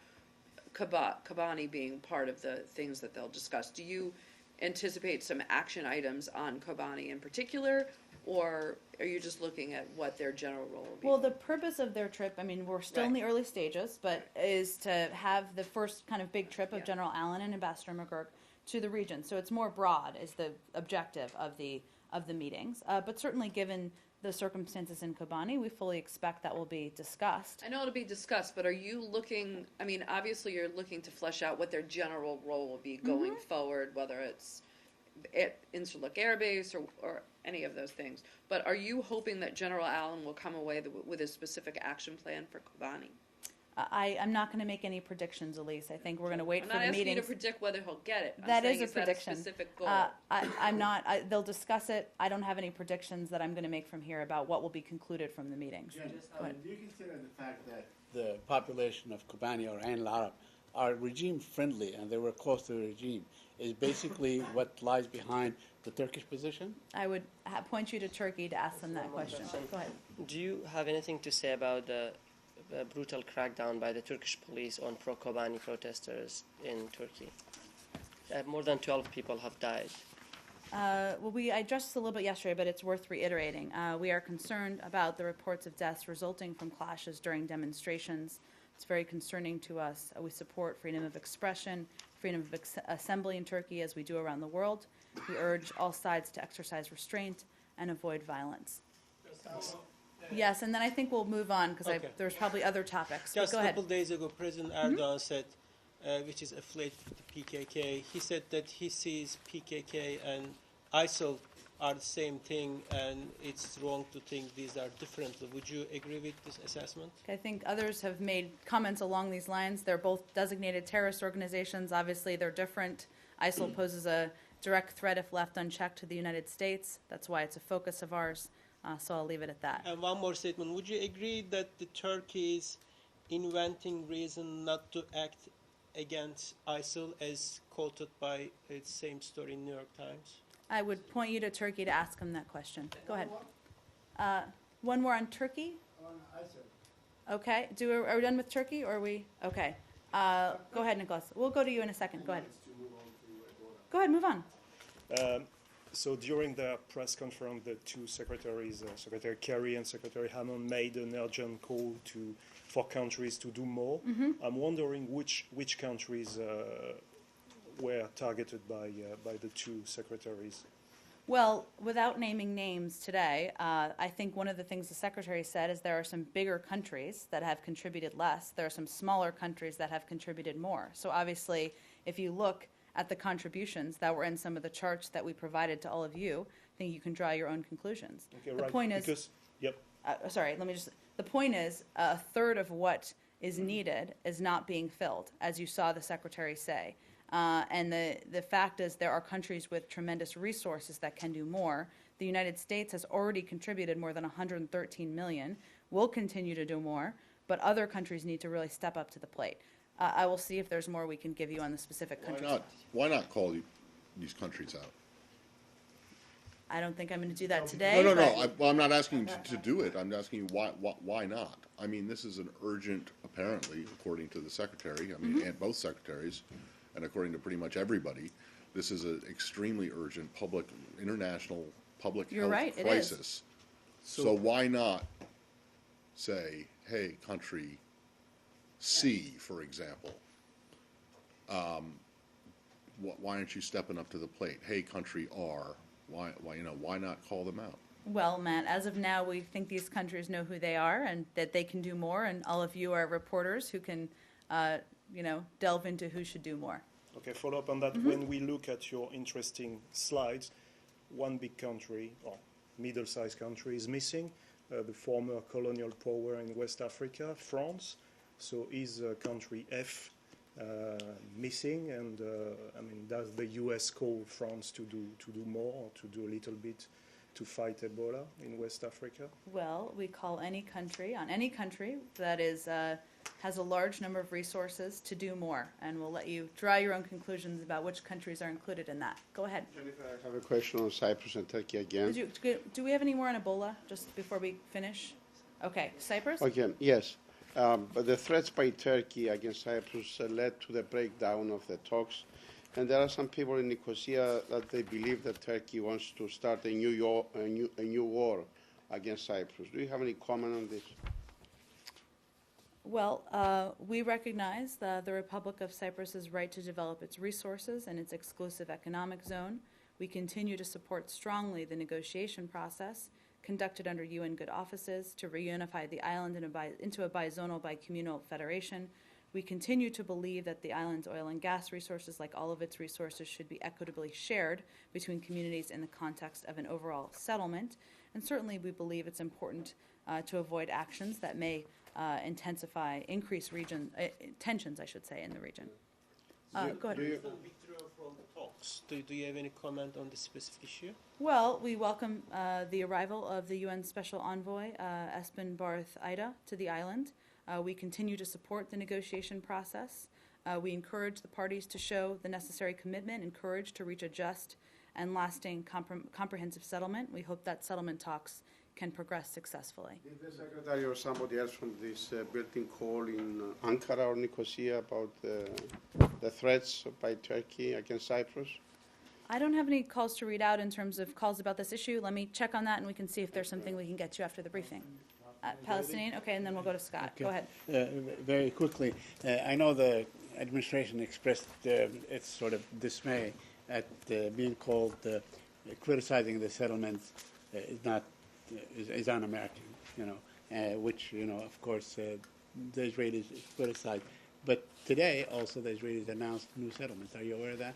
Kobani being part of the things that they'll discuss? Do you anticipate some action items on Kobani in particular, or are you just looking at what their general role will be? Well, the purpose of their trip, we're still in the early stages, but is to have the first kind of big trip of General Allen and Ambassador McGurk to the region. So it's more broad is the objective of the meetings. But certainly given the circumstances in Kobani, we fully expect that will be discussed. I know it'll be discussed, but are you looking, obviously you're looking to flesh out what their general role will be going forward, whether it's at Incirlik Air Base or any of those things. But are you hoping that General Allen will come away with a specific action plan for Kobani? I'm not going to make any predictions, Elise. I think we're going to wait I'm for not the asking you meetings. to predict whether he'll get it. I'm That saying, is a is that prediction. specific goal? I'm not. They'll discuss it. I don't have any predictions that I'm going to make from here about what will be concluded from the meetings. Go ahead. Do you consider the fact that the population of Kobani or Ain al-Arab are regime friendly and they were close to the regime is basically what lies behind the Turkish position? I would point you to Turkey to ask them that question. Go ahead. Do you have anything to say about the brutal crackdown by the Turkish police on pro-Kobani protesters in Turkey? More than 12 people have died. Well, I addressed this a little bit yesterday, but it's worth reiterating. We are concerned about the reports of deaths resulting from clashes during demonstrations. It's very concerning to us. We support freedom of expression, freedom of assembly in Turkey, as we do around the world. We urge all sides to exercise restraint and avoid violence. Yes, and then I think we'll move on because Okay. there's probably other topics. But Just go a ahead. couple days ago, President Erdogan said, which is affiliated with the PKK, he said that he sees PKK and ISIL are the same thing, and it's wrong to think these are different. Would you agree with this assessment? I think others have made comments along these lines. They're both designated terrorist organizations. Obviously, they're different. ISIL poses a direct threat if left unchecked to the United States. That's why it's a focus of ours. So I'll leave it at that. And one more statement. Would you agree that the Turkey is inventing reason not to act against ISIL as quoted by its same story in New York Times? I would point you to Turkey to ask him that question. Go ahead. One more on Turkey. Okay. Are we done with Turkey, or are we? Okay. Go ahead, Nicholas. We'll go to you in a second. Go ahead. Go ahead. Move on. So during the press conference, the two secretaries, Secretary Kerry and Secretary Hammond, made an urgent call for countries to do more. I'm wondering which countries were targeted by the two secretaries. Well, without naming names today, I think one of the things the Secretary said is there are some bigger countries that have contributed less. There are some smaller countries that have contributed more. So obviously, if you look at the contributions that were in some of the charts that we provided to all of you, I think you can draw your own conclusions. Okay, The right. point is, Because, yep. sorry, let me just, the point is a third of what is needed is not being filled, as you saw the Secretary say. And the fact is there are countries with tremendous resources that can do more. The United States has already contributed more than 113 million, will continue to do more, but other countries need to really step up to the plate. I will see if there's more we can give you on the specific countries. Why not call these countries out? I don't think I'm going to do that today. No. I'm not asking you to do it. I'm asking you why not? I mean, this is an urgent, apparently, according to the Secretary, I mean, and both secretaries, and according to pretty much everybody, this is an extremely urgent international public You're health right, it crisis. is. So why not say, hey, country C, for example, why aren't you stepping up to the plate? Hey, country R, why not call them out? Well, Matt, as of now, we think these countries know who they are and that they can do more, and all of you are reporters who can, delve into who should do more. Okay, follow up on that. When we look at your interesting slides, one big country, or middle-sized country, is missing, the former colonial power in West Africa, France. So is country F missing? And does the U.S. call France to do more, or to do a little bit to fight Ebola in West Africa? Well, we call any country that is has a large number of resources to do more, and we'll let you draw your own conclusions about which countries are included in that. Go ahead. Jennifer, I have a question on Cyprus and Turkey again. Do we have any more on Ebola, just before we finish? Okay, Cyprus? Okay, yes. But the threats by Turkey against Cyprus led to the breakdown of the talks. And there are some people in Nicosia that they believe that Turkey wants to start a new war against Cyprus. Do you have any comment on this? Well, we recognize the Republic of Cyprus's right to develop its resources and its exclusive economic zone. We continue to support strongly the negotiation process conducted under UN good offices to reunify the island into a bizonal bicommunal federation. We continue to believe that the island's oil and gas resources, like all of its resources, should be equitably shared between communities in the context of an overall settlement. And certainly we believe it's important to avoid actions that may increase tensions, I should say, in the region. Go ahead. Withdraw from the talks. Do you have any comment on this specific issue? Well, we welcome the arrival of the UN Special Envoy, Espen Barth Eide, to the island. We continue to support the negotiation process. We encourage the parties to show the necessary commitment and courage to reach a just and lasting comprehensive settlement. We hope that settlement talks can progress successfully. Did the Secretary or somebody else from this building call in Ankara or Nicosia about the threats by Turkey against Cyprus? I don't have any calls to read out in terms of calls about this issue. Let me check on that, and we can see if there's something we can get you after the briefing. Palestinian? Okay, and then we'll go to Scott. Okay. Go ahead. Very quickly, I know the administration expressed its sort of dismay at being called criticizing the settlements is un-American, which, of course, the Israelis criticize. But today, also, the Israelis announced new settlements. Are you aware of that?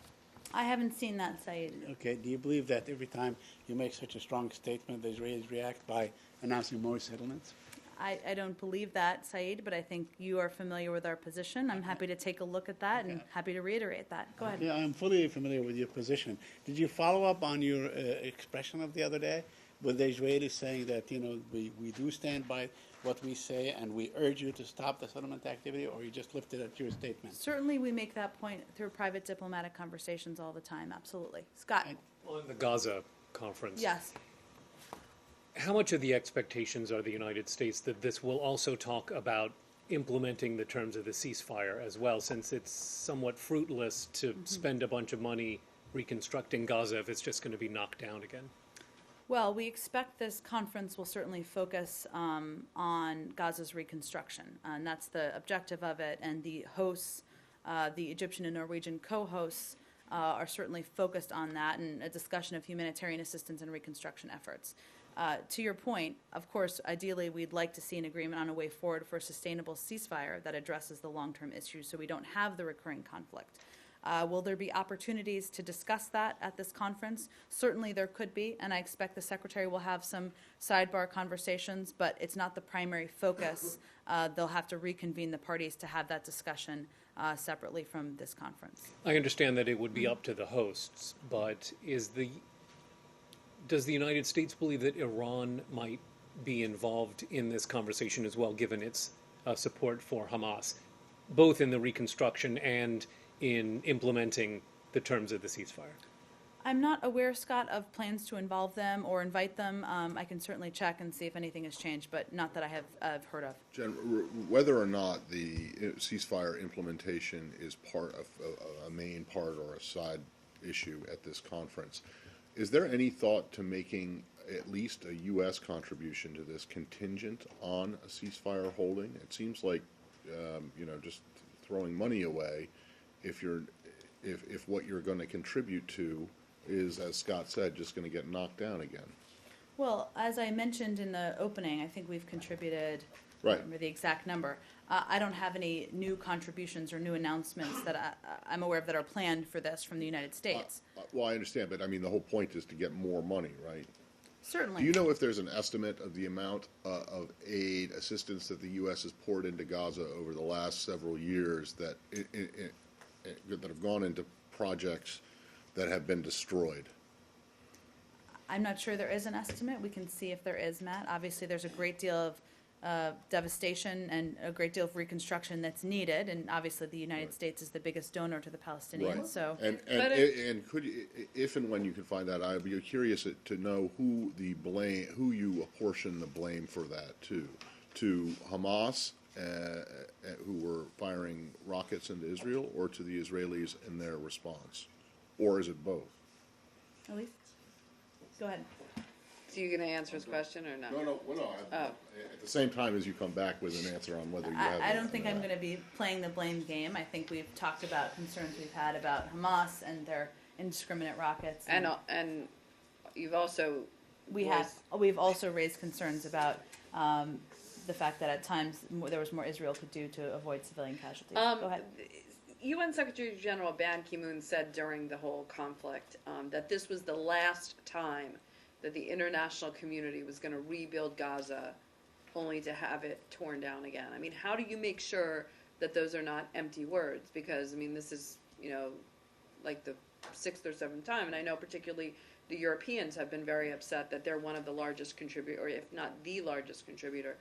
I haven't seen that, Saeed. Okay. Do you believe that every time you make such a strong statement, the Israelis react by announcing more settlements? I don't believe that, Saeed, but I think you are familiar with our position. I'm happy to take a look at that and happy to reiterate that. Go ahead. Yeah, I'm fully familiar with your position. Did you follow up on your expression of the other day with the Israelis saying that, we do stand by what we say and we urge you to stop the settlement activity, or you just lifted at your statement? Certainly, we make that point through private diplomatic conversations all the time. Absolutely. Scott. On the Gaza conference. Yes. How much of the expectations are the United States that this will also talk about implementing the terms of the ceasefire as well, since it's somewhat fruitless to spend a bunch of money reconstructing Gaza if it's just going to be knocked down again? Well, we expect this conference will certainly focus on Gaza's reconstruction, and that's the objective of it. And the hosts, the Egyptian and Norwegian co-hosts, are certainly focused on that and a discussion of humanitarian assistance and reconstruction efforts. To your point, of course, ideally we'd like to see an agreement on a way forward for a sustainable ceasefire that addresses the long-term issues so we don't have the recurring conflict. Will there be opportunities to discuss that at this conference? Certainly there could be, and I expect the Secretary will have some sidebar conversations, but it's not the primary focus. They'll have to reconvene the parties to have that discussion separately from this conference. I understand that it would be up to the hosts, but does the United States believe that Iran might be involved in this conversation as well, given its support for Hamas, both in the reconstruction and in implementing the terms of the ceasefire? I'm not aware, Scott, of plans to involve them or invite them. I can certainly check and see if anything has changed, but not that I have heard of. Jen, whether or not the ceasefire implementation is part of a main part or a side issue at this conference, is there any thought to making at least a U.S. contribution to this contingent on a ceasefire holding? It seems like, just throwing money away if what you're going to contribute to is, as Scott said, just going to get knocked down again. Well, as I mentioned in the opening, I think we've contributed, I don't remember the exact number. I don't have any new contributions or new announcements that I'm aware of that are planned for this from the United States. Well, I understand, but I mean, the whole point is to get more money, right? Certainly. Do you know if there's an estimate of the amount of aid, assistance that the U.S. has poured into Gaza over the last several years that have gone into projects that have been destroyed? I'm not sure there is an estimate. We can see if there is, Matt. Obviously, there's a great deal of devastation and a great deal of reconstruction that's needed, and obviously the United States is the biggest donor to the Palestinians. Right. So, and could you, if and when you can find that, I'd be curious to know who you apportion the blame for that to Hamas, who were firing rockets into Israel, or to the Israelis in their response, or is it both? Elise, go ahead. So you going to answer his question or no? No. At the same time as you come back with an answer on whether you have. I don't think I'm going to be playing the blame game. I think we've talked about concerns we've had about Hamas and their indiscriminate rockets. And you've also we've also raised concerns about the fact that at times there was more Israel could do to avoid civilian casualties. Go ahead. UN Secretary General Ban Ki-moon said during the whole conflict that this was the last time that the international community was going to rebuild Gaza only to have it torn down again? I mean, how do you make sure that those are not empty words? Because, I mean, this is, like the 6th or 7th time, and I know particularly the Europeans have been very upset that they're one of the largest contributor, or if not the largest contributor,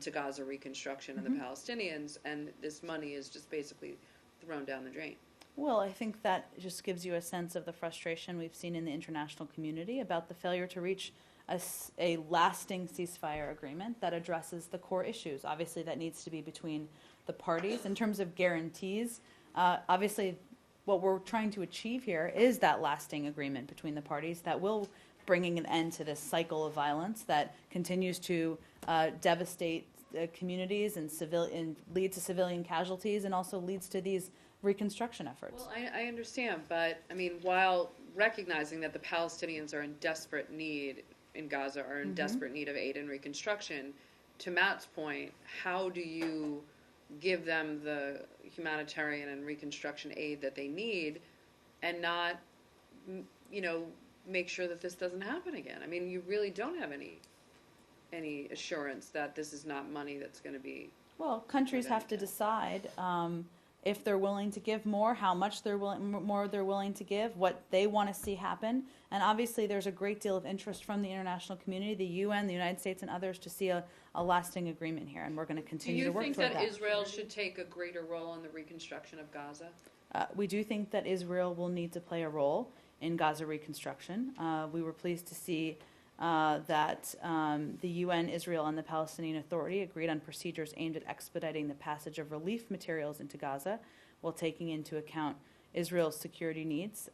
to Gaza reconstruction and the Palestinians, and this money is just basically thrown down the drain. Well, I think that just gives you a sense of the frustration we've seen in the international community about the failure to reach a lasting ceasefire agreement that addresses the core issues. Obviously, that needs to be between the parties. In terms of guarantees, obviously, what we're trying to achieve here is that lasting agreement between the parties that will bringing an end to this cycle of violence that continues to devastate communities and lead to civilian casualties, and also leads to these reconstruction efforts. Well, I understand, but I mean, while recognizing that the Palestinians are in desperate need in Gaza, are in desperate need of aid and reconstruction, to Matt's point, how do you give them the humanitarian and reconstruction aid that they need and not, make sure that this doesn't happen again? I mean, you really don't have any assurance that this is not money that's going to be... Well, countries have to decide if they're willing to give more, how much they're willing to give, what they want to see happen. And obviously there's a great deal of interest from the international community, the UN, the United States, and others to see a lasting agreement here, and we're going to continue to work toward that. Do you think that Israel should take a greater role in the reconstruction of Gaza? We do think that Israel will need to play a role in Gaza reconstruction. We were pleased to see that the UN, Israel, and the Palestinian Authority agreed on procedures aimed at expediting the passage of relief materials into Gaza while taking into account Israel's security needs.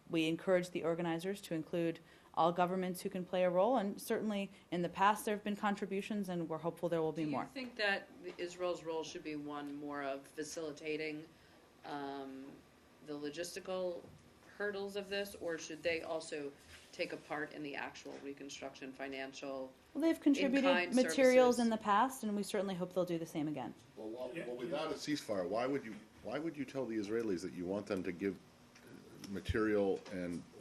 We encourage the organizers to include all governments who can play a role, and certainly in the past there have been contributions, and we're hopeful there will be more. Do you think that Israel's role should be one more of facilitating the logistical hurdles of this, or should they also take a part in the actual reconstruction, financial, Well, they've contributed in-kind materials services? in the past, and we certainly hope they'll do the same again. Well, without a ceasefire, why would you tell the Israelis that you want them to give material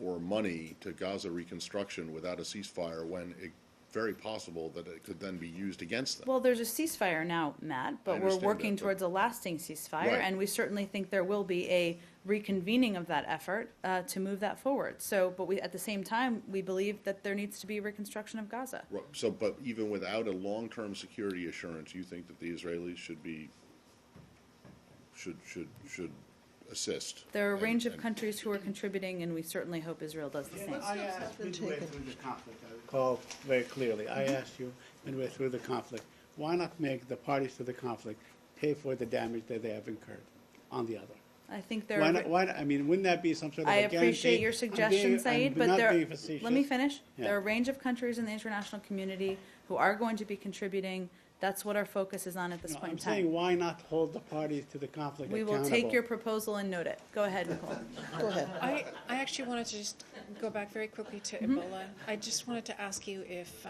or money to Gaza reconstruction without a ceasefire when it's very possible that it could then be used against them? Well, there's a ceasefire now, Matt, but we're understand working that, but- towards a lasting ceasefire, Right. and we certainly think there will be a reconvening of that effort to move that forward. So, but at the same time, we believe that there needs to be reconstruction of Gaza. Right, so, but even without a long-term security assurance, you think that the Israelis should assist? There are a range of countries who are contributing, and we certainly hope Israel does the same. I asked midway through the conflict, I recall very clearly, I asked you midway through the conflict, why not make the parties to the conflict pay for the damage that they have incurred on the other? I think there Why are. not, I mean, wouldn't that be some sort of a I guarantee? appreciate your I'm suggestion, Said, but not there. being facetious. Let me finish. Yeah. There are a range of countries in the international community who are going to be contributing. That's what our focus is on at this No, point I'm in time. saying, why not hold the parties to the conflict We accountable? will take your proposal and note it. Go ahead, Nicole. Go ahead. I actually wanted to just go back very quickly to Ebola. I just wanted to ask you if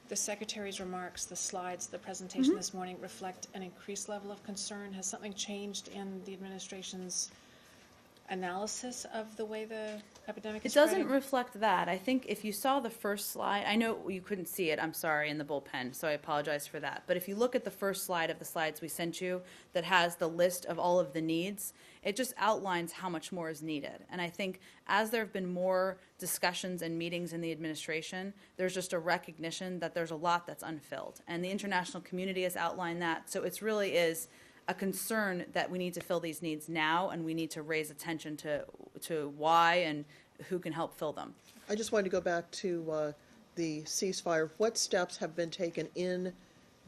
the Secretary's remarks, the slides, the presentation this morning reflect an increased level of concern. Has something changed in the administration's analysis of the way the epidemic It is doesn't spreading? reflect that. I think if you saw the first slide, I know you couldn't see it, I'm sorry, in the bullpen, so I apologize for that. But if you look at the first slide of the slides we sent you that has the list of all of the needs, it just outlines how much more is needed. And I think as there have been more discussions and meetings in the administration, there's just a recognition that there's a lot that's unfilled. And the international community has outlined that, so it really is a concern that we need to fill these needs now, and we need to raise attention to why and who can help fill them. I just wanted to go back to the ceasefire. What steps have been taken in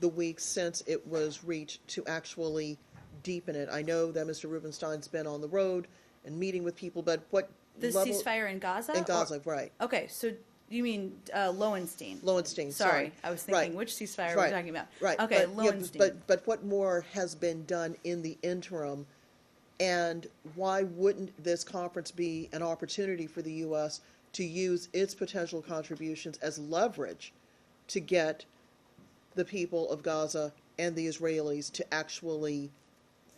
the weeks since it was reached to actually deepen it? I know that Mr. Rubenstein's been on the road and meeting with people, but what The level? ceasefire in Gaza? In Gaza, right. Okay, so you mean Lowenstein? Lowenstein, Sorry, I was thinking, Right. which ceasefire Right. we're talking about. Right. Okay, but, yeah, Lowenstein. but what more has been done in the interim, and why wouldn't this conference be an opportunity for the U.S. to use its potential contributions as leverage to get the people of Gaza and the Israelis to actually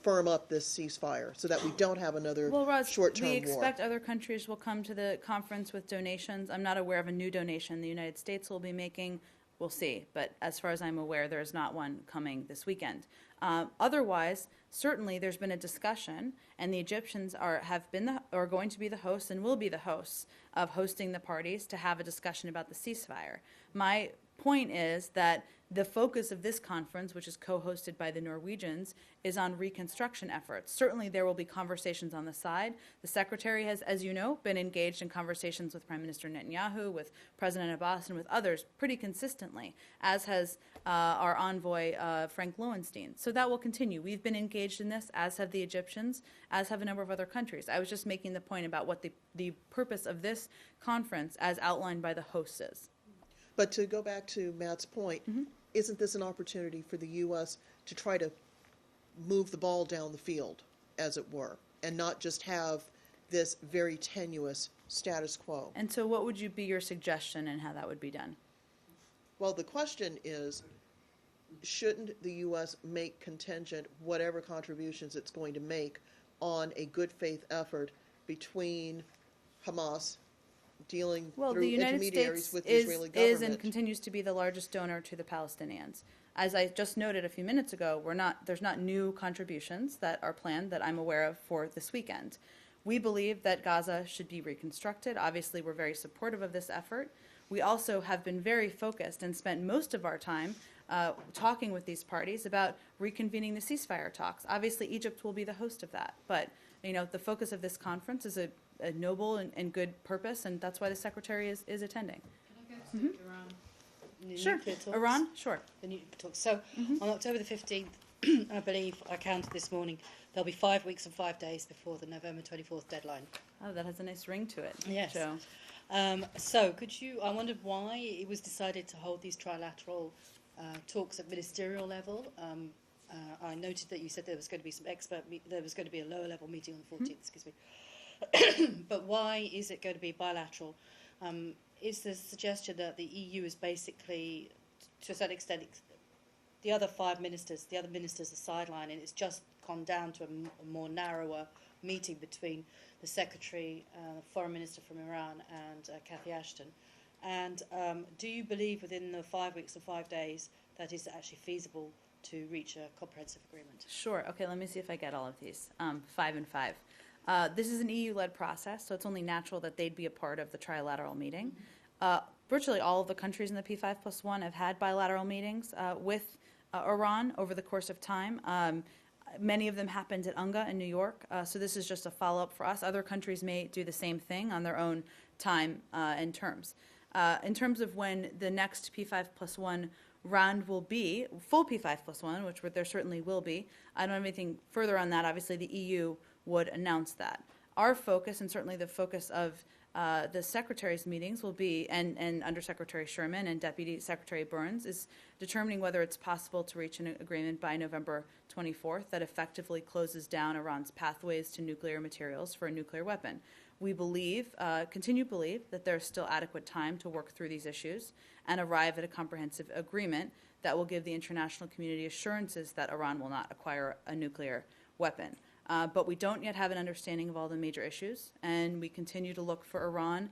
firm up this ceasefire so that we don't have another Well, Roz, short-term we war? expect other countries will come to the conference with donations. I'm not aware of a new donation the United States will be making. we'll see. But as far as I'm aware, there is not one coming this weekend. Otherwise, certainly there's been a discussion, and the Egyptians are going to be the hosts and will be the hosts of hosting the parties to have a discussion about the ceasefire. My point is that the focus of this conference, which is co-hosted by the Norwegians, is on reconstruction efforts. Certainly there will be conversations on the side. The Secretary has, as you know, been engaged in conversations with Prime Minister Netanyahu, with President Abbas, and with others pretty consistently, as has our envoy, Frank Lowenstein. So that will continue. We've been engaged in this, as have the Egyptians, as have a number of other countries. I was just making the point about what the purpose of this conference, as outlined by the hosts, is. But to go back to Matt's point, isn't this an opportunity for the U.S. to try to move the ball down the field, as it were, and not just have this very tenuous status quo? And so what would be your suggestion and how that would be done? Well, the question is, shouldn't the U.S. make contingent whatever contributions it's going to make on a good faith effort between Hamas dealing Well, through the United intermediaries States with the Israeli government? is and continues to be the largest donor to the Palestinians. As I just noted a few minutes ago, there's not new contributions that are planned that I'm aware of for this weekend. We believe that Gaza should be reconstructed. Obviously, we're very supportive of this effort. We also have been very focused and spent most of our time talking with these parties about reconvening the ceasefire talks. Obviously, Egypt will be the host of that, but the focus of this conference is a noble and good purpose, and that's why the Secretary is attending. Can I go to Iran? Sure. Nuclear talks? Iran? Sure. The nuclear talks. So on October the 15th, I believe, I counted this morning, there'll be 5 weeks and 5 days before the November 24th deadline. Oh, that has a nice ring to it. Yes. Joe. So I wondered why it was decided to hold these trilateral talks at ministerial level. I noted that you said there was going to be there was going to be a lower level meeting on the 14th, excuse me. But why is it going to be bilateral? Is the suggestion that the EU is basically, to a certain extent, the other ministers are sidelined, and it's just gone down to a more narrower meeting between the Secretary, Foreign Minister from Iran, and Cathy Ashton? And do you believe within the 5 weeks and 5 days that it's actually feasible to reach a comprehensive agreement? Sure. Okay, let me see if I get all of these. 5 and 5. This is an EU-led process, so it's only natural that they'd be a part of the trilateral meeting. Virtually all of the countries in the P5+1 have had bilateral meetings with Iran over the course of time. Many of them happened at UNGA in New York, so this is just a follow-up for us. Other countries may do the same thing on their own time and terms. In terms of when the next P5+1 round will be, full P5+1, which there certainly will be, I don't have anything further on that. Obviously, the EU would announce that. Our focus, and certainly the focus of the Secretary's meetings will be, and Under Secretary Sherman and Deputy Secretary Burns, is determining whether it's possible to reach an agreement by November 24th that effectively closes down Iran's pathways to nuclear materials for a nuclear weapon. We continue to believe that there's still adequate time to work through these issues and arrive at a comprehensive agreement that will give the international community assurances that Iran will not acquire a nuclear weapon. But we don't yet have an understanding of all the major issues, and we continue to look for Iran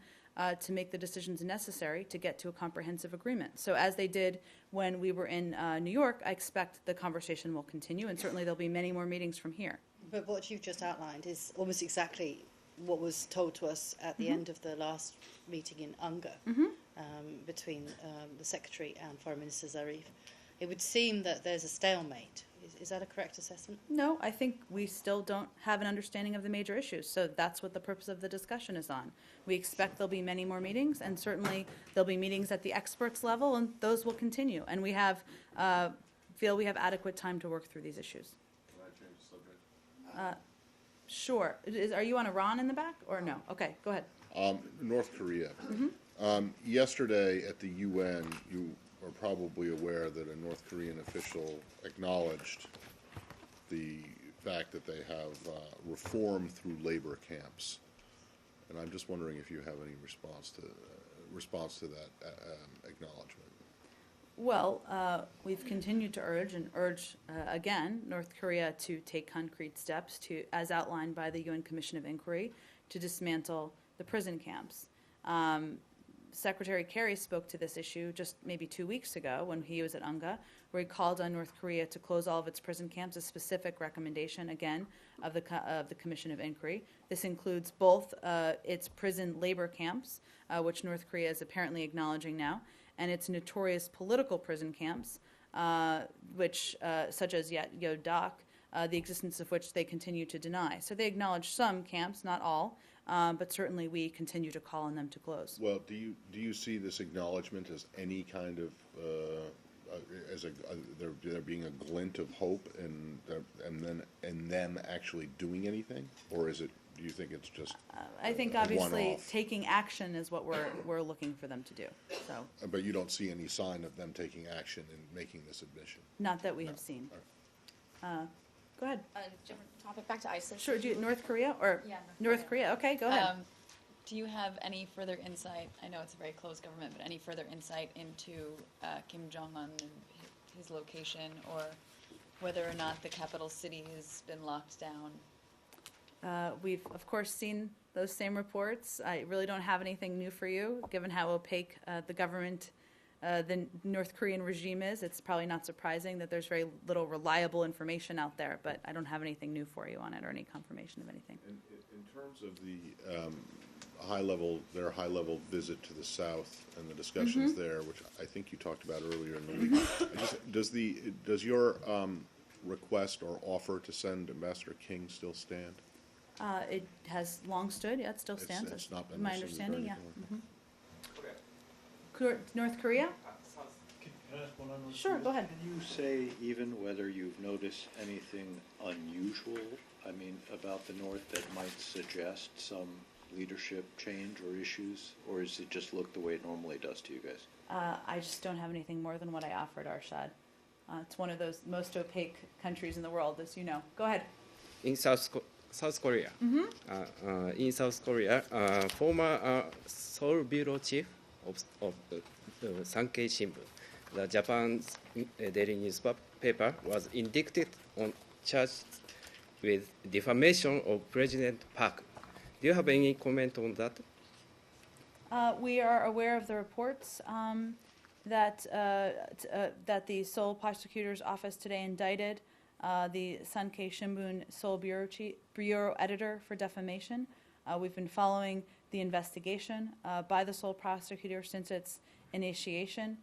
to make the decisions necessary to get to a comprehensive agreement. So as they did when we were in New York, I expect the conversation will continue, and certainly there'll be many more meetings from here. But what you've just outlined is almost exactly what was told to us at the end of the last meeting in UNGA between the Secretary and Foreign Minister Zarif. It would seem that there's a stalemate. Is that a correct assessment? No, I think we still don't have an understanding of the major issues, so that's what the purpose of the discussion is on. We expect there'll be many more meetings, and certainly there'll be meetings at the experts level, and those will continue. And we feel we have adequate time to work through these issues. Can I change the subject? Sure. Are you on Iran in the back, or no? Okay, go ahead. North Korea. Yesterday at the UN, you are probably aware that a North Korean official acknowledged the fact that they have reform through labor camps, and I'm just wondering if you have any response to that acknowledgement. Well, we've continued to urge again North Korea to take concrete steps to, as outlined by the UN Commission of Inquiry, to dismantle the prison camps. Secretary Kerry spoke to this issue just maybe 2 weeks ago when he was at UNGA, where he called on North Korea to close all of its prison camps, a specific recommendation, again, of the Commission of Inquiry. This includes both its prison labor camps, which North Korea is apparently acknowledging now, and its notorious political prison camps, which, such as Yeodak, the existence of which they continue to deny. So they acknowledge some camps, not all, but certainly we continue to call on them to close. Well, do you see this acknowledgement as any kind of there being a glint of hope and them actually doing anything, or is it? Do you think it's just? I think a obviously one-off? taking action is what we're looking for them to do. So But you don't see any sign of them taking action and making this admission. not that we have seen. Go ahead. Different topic, back to ISIS. Sure. Do you, North Korea or Yeah, North Korea? Okay, go ahead. Do you have any further insight? I know it's a very closed government, but any further insight into Kim Jong-un and his location, or whether or not the capital city has been locked down? We've, of course, seen those same reports. I really don't have anything new for you, given how opaque the government, the North Korean regime is. It's probably not surprising that there's very little reliable information out there, but I don't have anything new for you on it or any confirmation of anything. In terms of the their high-level visit to the South and the discussions there, which I think you talked about earlier in the week, does your request or offer to send Ambassador King still stand? It has long stood. Yeah, it still stands. It's not been my rescinded or understanding. Yeah. anything North Korea? Can I ask one on North Sure, Korea? go ahead. Can you say even whether you've noticed anything unusual, about the North that might suggest some leadership change or issues, or does it just look the way it normally does to you guys? I just don't have anything more than what I offered, Arshad. It's one of those most opaque countries in the world, as you know. Go ahead. In South Korea. In South Korea, former Seoul bureau chief of the Sankei Shimbun, the Japan's daily newspaper, was indicted on charges with defamation of President Park. Do you have any comment on that? We are aware of the reports that the Seoul Prosecutor's Office today indicted the Sankei Shimbun Seoul Bureau Editor for defamation. We've been following the investigation by the Seoul Prosecutor since its initiation.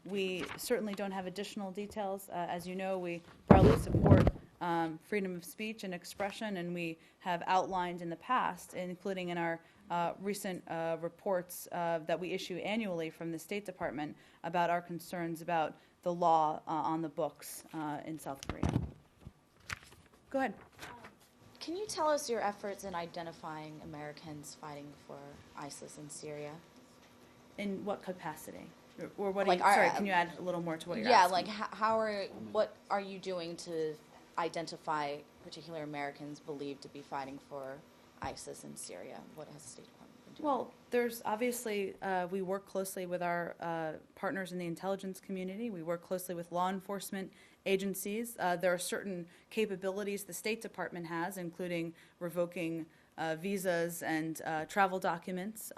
We certainly don't have additional details. As you know, we broadly support freedom of speech and expression, and we have outlined in the past, including in our recent reports that we issue annually from the State Department, about our concerns about the law on the books in South Korea. Go ahead. Can you tell us your efforts in identifying Americans fighting for ISIS in Syria? In what capacity? Or what? Like, Sorry, can you add a little more to what you're yeah, asking? like what are you doing to identify particular Americans believed to be fighting for ISIS in Syria? What has the State Department been doing? Well, there's obviously, we work closely with our partners in the intelligence community. We work closely with law enforcement agencies. There are certain capabilities the State Department has, including revoking visas and travel documents.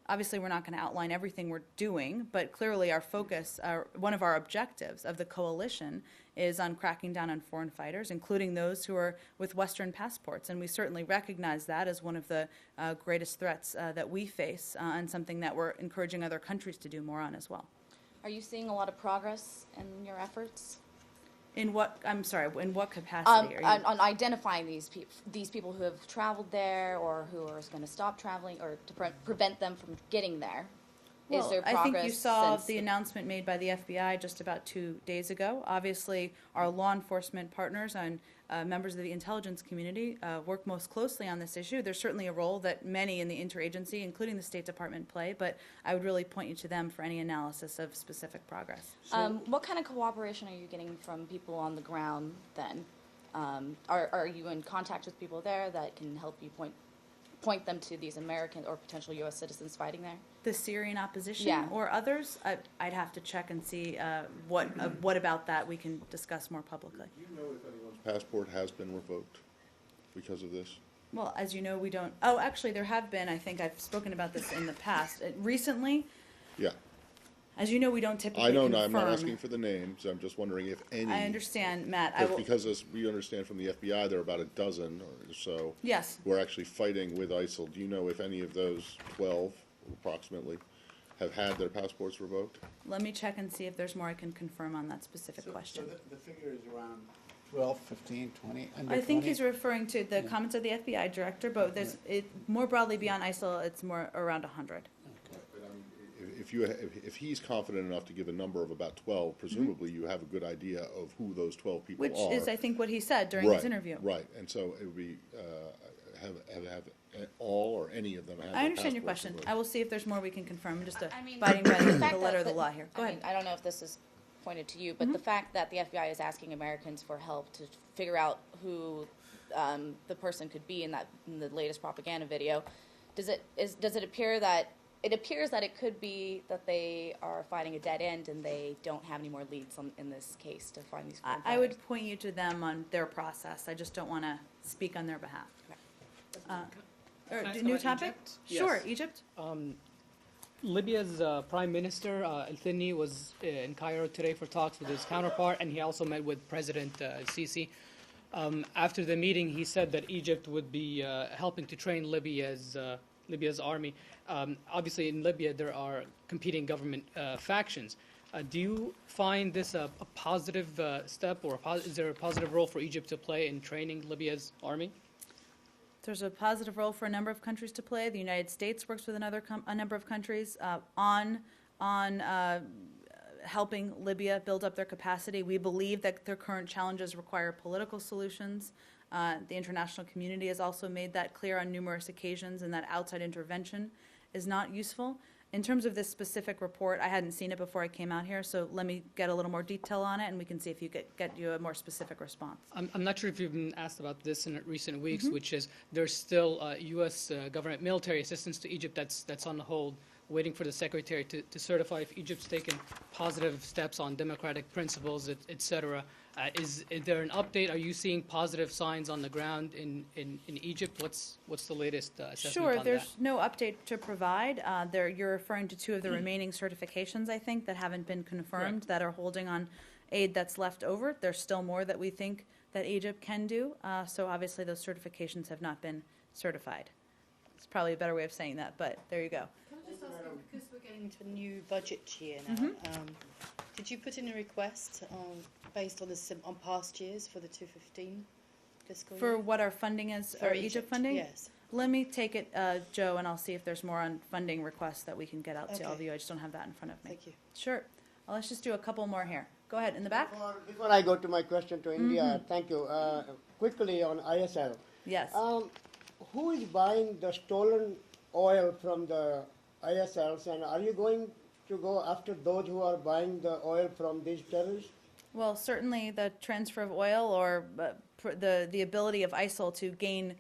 Obviously, we're not going to outline everything we're doing, but clearly our focus, one of our objectives of the coalition is on cracking down on foreign fighters, including those who are with Western passports. And we certainly recognize that as one of the greatest threats that we face and something that we're encouraging other countries to do more on as well. Are you seeing a lot of progress in your efforts? In what, I'm sorry, in what capacity are you? On identifying these people who have traveled there or who are going to stop traveling or to prevent them from getting there. Well, Is there progress? I think you saw since the announcement made by the FBI just about 2 days ago. Obviously, our law enforcement partners and members of the intelligence community work most closely on this issue. There's certainly a role that many in the interagency, including the State Department, play, but I would really point you to them for any analysis of specific progress. What kind of cooperation are you getting from people on the ground then? Are you in contact with people there that can help you point them to these American or potential U.S. citizens fighting there? The Syrian opposition Yeah. or others? I'd have to check and see what about that we can discuss more publicly. Do you know if anyone's passport has been revoked because of this? Well, as you know, we don't, oh, actually, there have been, I think I've spoken about this in the past. Recently, Yeah. as you know, we don't typically I know, confirm. I'm not asking for the names, I'm just wondering if any. I understand, Matt. I will, Because as we understand from the FBI, there are about a dozen or so. Yes. Who are actually fighting with ISIL. Do you know if any of those 12, approximately, have had their passports revoked? let me check and see if there's more I can confirm on that specific question. So the figure is around 12, 15, 20, under I think 20? he's referring to the comments of the FBI director, but there's, it, more broadly beyond ISIL, it's more around 100. If he's confident enough to give a number of about 12, presumably you have a good idea of who those 12 people Which are. is, I think, what he said during his interview. Right, and so it would be, have all or any of them have I their understand your passports question. revoked. I will see if there's more we can confirm. I'm just I mean, abiding by the the fact letter that of the law here. Go I ahead. mean, I don't know if this is pointed to you, but the fact that the FBI is asking Americans for help to figure out who the person could be in the latest propaganda video, does it appear that it could be that they are finding a dead end and they don't have any more leads in this case to find these? I would point you to them on their process. I just don't want to speak on their behalf. Can I ask New about topic? Egypt? Sure, Yes. Egypt. Libya's Prime Minister Al-Thani was in Cairo today for talks with his counterpart, and he also met with President Sisi. After the meeting, he said that Egypt would be helping to train Libya's army. Obviously, in Libya, there are competing government factions. Do you find this a positive step, or is there a positive role for Egypt to play in training Libya's army? There's a positive role for a number of countries to play. The United States works with a number of countries on helping Libya build up their capacity. We believe that their current challenges require political solutions. The international community has also made that clear on numerous occasions, and that outside intervention is not useful. In terms of this specific report, I hadn't seen it before I came out here, so let me get a little more detail on it, and we can see if you get you a more specific response. I'm not sure if you've been asked about this in recent weeks, which is there's still U.S. government military assistance to Egypt that's on hold, waiting for the Secretary to certify if Egypt's taken positive steps on democratic principles, et cetera. Is there an update? Are you seeing positive signs on the ground in Egypt? What's the latest assessment Sure, on there's that? no update to provide. You're referring to two of the remaining certifications, I think, that haven't been confirmed, that are holding on aid that's left over. There's still more that we think that Egypt can do. So obviously those certifications have not been certified. It's probably a better way of saying that, but there you go. Can I just ask you, because we're getting into a new budget year now, did you put in a request based on past years for the 2015 fiscal year? For what our funding is, For our Egypt funding? yes. Let me take it, Joe, and I'll see if there's more on funding requests that we can get out to all of Okay. you. I just don't have that in front of me. Thank you. Sure. Well, let's just do a couple more here. Go ahead, in the back. Before I go to my question to India, thank you. Quickly on ISL. Yes. Who is buying the stolen oil from the ISLs, and are you going to go after those who are buying the oil from these terrorists? Well, certainly the transfer of oil or the ability of ISIL to gain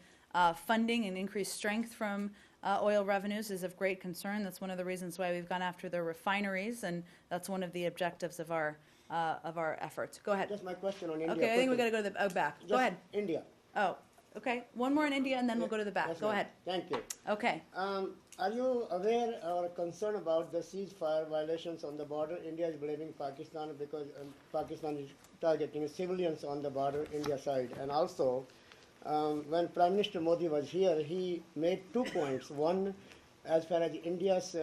funding and increase strength from oil revenues is of great concern. That's one of the reasons why we've gone after their refineries, and that's one of the objectives of our efforts. Go ahead. Just my question on India. Okay, I think we got quickly. to go to the back. Go Just ahead. India. Oh, okay. One more in India, and then we'll go to the back. Yes, Go ma'am. ahead. Thank you. Okay. Are you aware or concerned about the ceasefire violations on the border? India is blaming Pakistan because Pakistan is targeting civilians on the border, India side. And also, when Prime Minister Modi was here, he made 2 points. One, as far as India's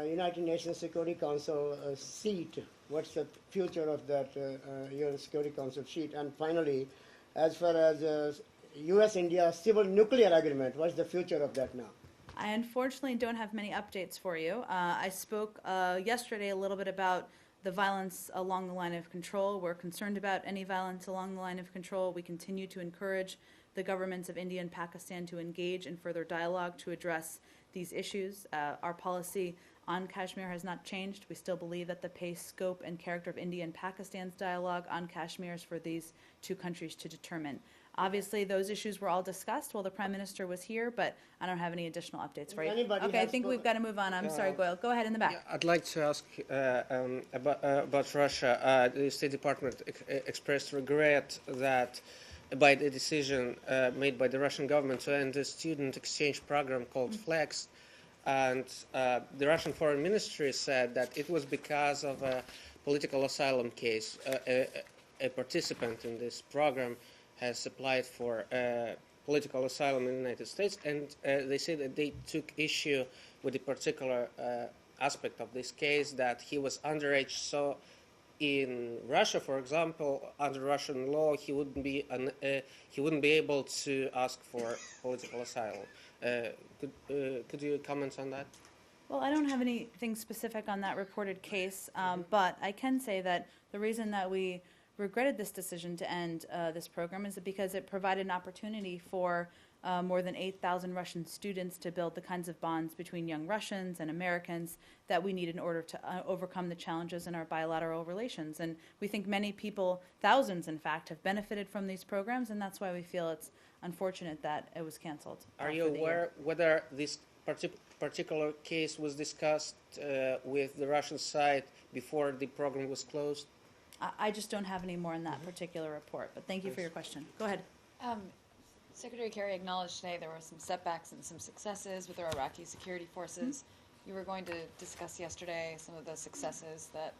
United Nations Security Council seat, what's the future of that UN Security Council seat? And finally, as far as U.S.-India civil nuclear agreement, what's the future of that now? I unfortunately don't have many updates for you. I spoke yesterday a little bit about the violence along the line of control. We're concerned about any violence along the line of control. We continue to encourage the governments of India and Pakistan to engage in further dialogue to address these issues. Our policy on Kashmir has not changed. We still believe that the pace, scope, and character of India and Pakistan's dialogue on Kashmir is for these two countries to determine. Obviously, those issues were all discussed while the Prime Minister was here, but I don't have any additional updates for you. Anybody Okay, I has think we've got to move on. I'm sorry, Goyle. Go ahead in the back. I'd like to ask about Russia. The State Department expressed regret that by the decision made by the Russian government to end the student exchange program called FLEX. And the Russian Foreign Ministry said that it was because of a political asylum case. A participant in this program has applied for political asylum in the United States, and they say that they took issue with the particular aspect of this case, that he was underage. So in Russia, for example, under Russian law, he wouldn't be able to ask for political asylum. Could you comment on that? Well, I don't have anything specific on that reported case, but I can say that the reason that we regretted this decision to end this program is because it provided an opportunity for more than 8,000 Russian students to build the kinds of bonds between young Russians and Americans that we need in order to overcome the challenges in our bilateral relations. And we think many people, thousands in fact, have benefited from these programs, and that's why we feel it's unfortunate that it was canceled. Are you aware whether this particular case was discussed with the Russian side before the program was closed? I just don't have any more in that particular report, but thank you for your question. Go ahead. Secretary Kerry acknowledged today there were some setbacks and some successes with our Iraqi security forces. You were going to discuss yesterday some of the successes that...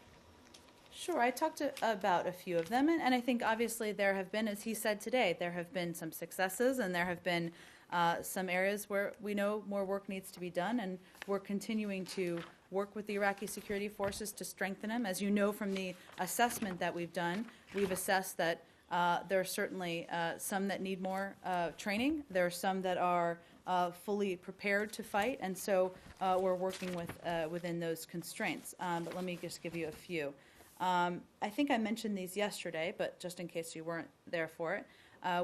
Sure, I talked about a few of them, and I think obviously there have been, as he said today, there have been some successes, and there have been some areas where we know more work needs to be done, and we're continuing to work with the Iraqi security forces to strengthen them. As you know from the assessment that we've done, we've assessed that there are certainly some that need more training. There are some that are fully prepared to fight, and so we're working within those constraints. But let me just give you a few. I think I mentioned these yesterday, but just in case you weren't there for it,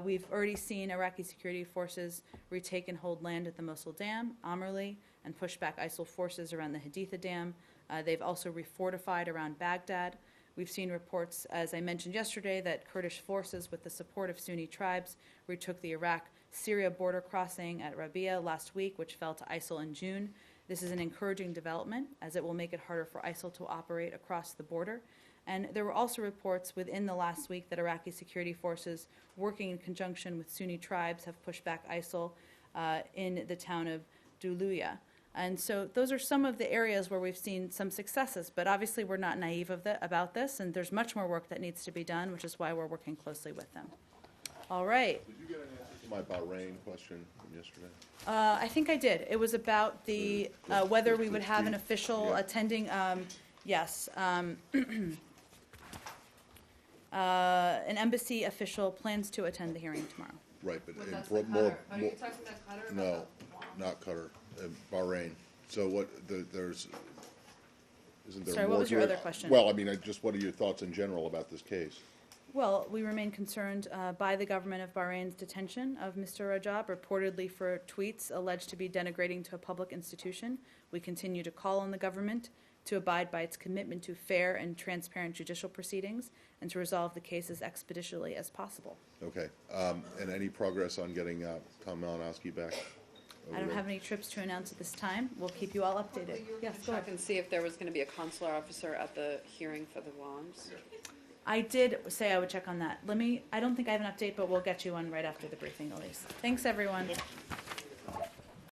we've already seen Iraqi security forces retake and hold land at the Mosul Dam, Amerli, and push back ISIL forces around the Haditha Dam. They've also refortified around Baghdad. We've seen reports, as I mentioned yesterday, that Kurdish forces, with the support of Sunni tribes, retook the Iraq-Syria border crossing at Rabia last week, which fell to ISIL in June. This is an encouraging development, as it will make it harder for ISIL to operate across the border. And there were also reports within the last week that Iraqi security forces, working in conjunction with Sunni tribes, have pushed back ISIL in the town of Duluya. And so those are some of the areas where we've seen some successes, but obviously we're not naive about this, and there's much more work that needs to be done, which is why we're working closely with them. All right. Did you get an answer to my Bahrain question from yesterday? I think I did. It was about the whether we would have an official attending. Yes. An embassy official plans to attend the hearing tomorrow. Right, but that's more, Qatar. more, Are you talking about Qatar or no, about not Qatar, Bahrain. So what? There's isn't there? Sorry, more what was to your it? other question? Well, I mean, just what are your thoughts in general about this case? Well, we remain concerned by the government of Bahrain's detention of Mr. Rajab, reportedly for tweets alleged to be denigrating to a public institution. We continue to call on the government to abide by its commitment to fair and transparent judicial proceedings and to resolve the case as expeditiously as possible. Okay. And any progress on getting Tom Malinowski back? I don't have any trips to announce at this time. We'll keep you all updated. Yes, go ahead. Check and see if there was going to be a consular officer at the hearing for the WAMs. I did say I would check on that. I don't think I have an update, but we'll get you one right after the briefing, Elise. Thanks, everyone.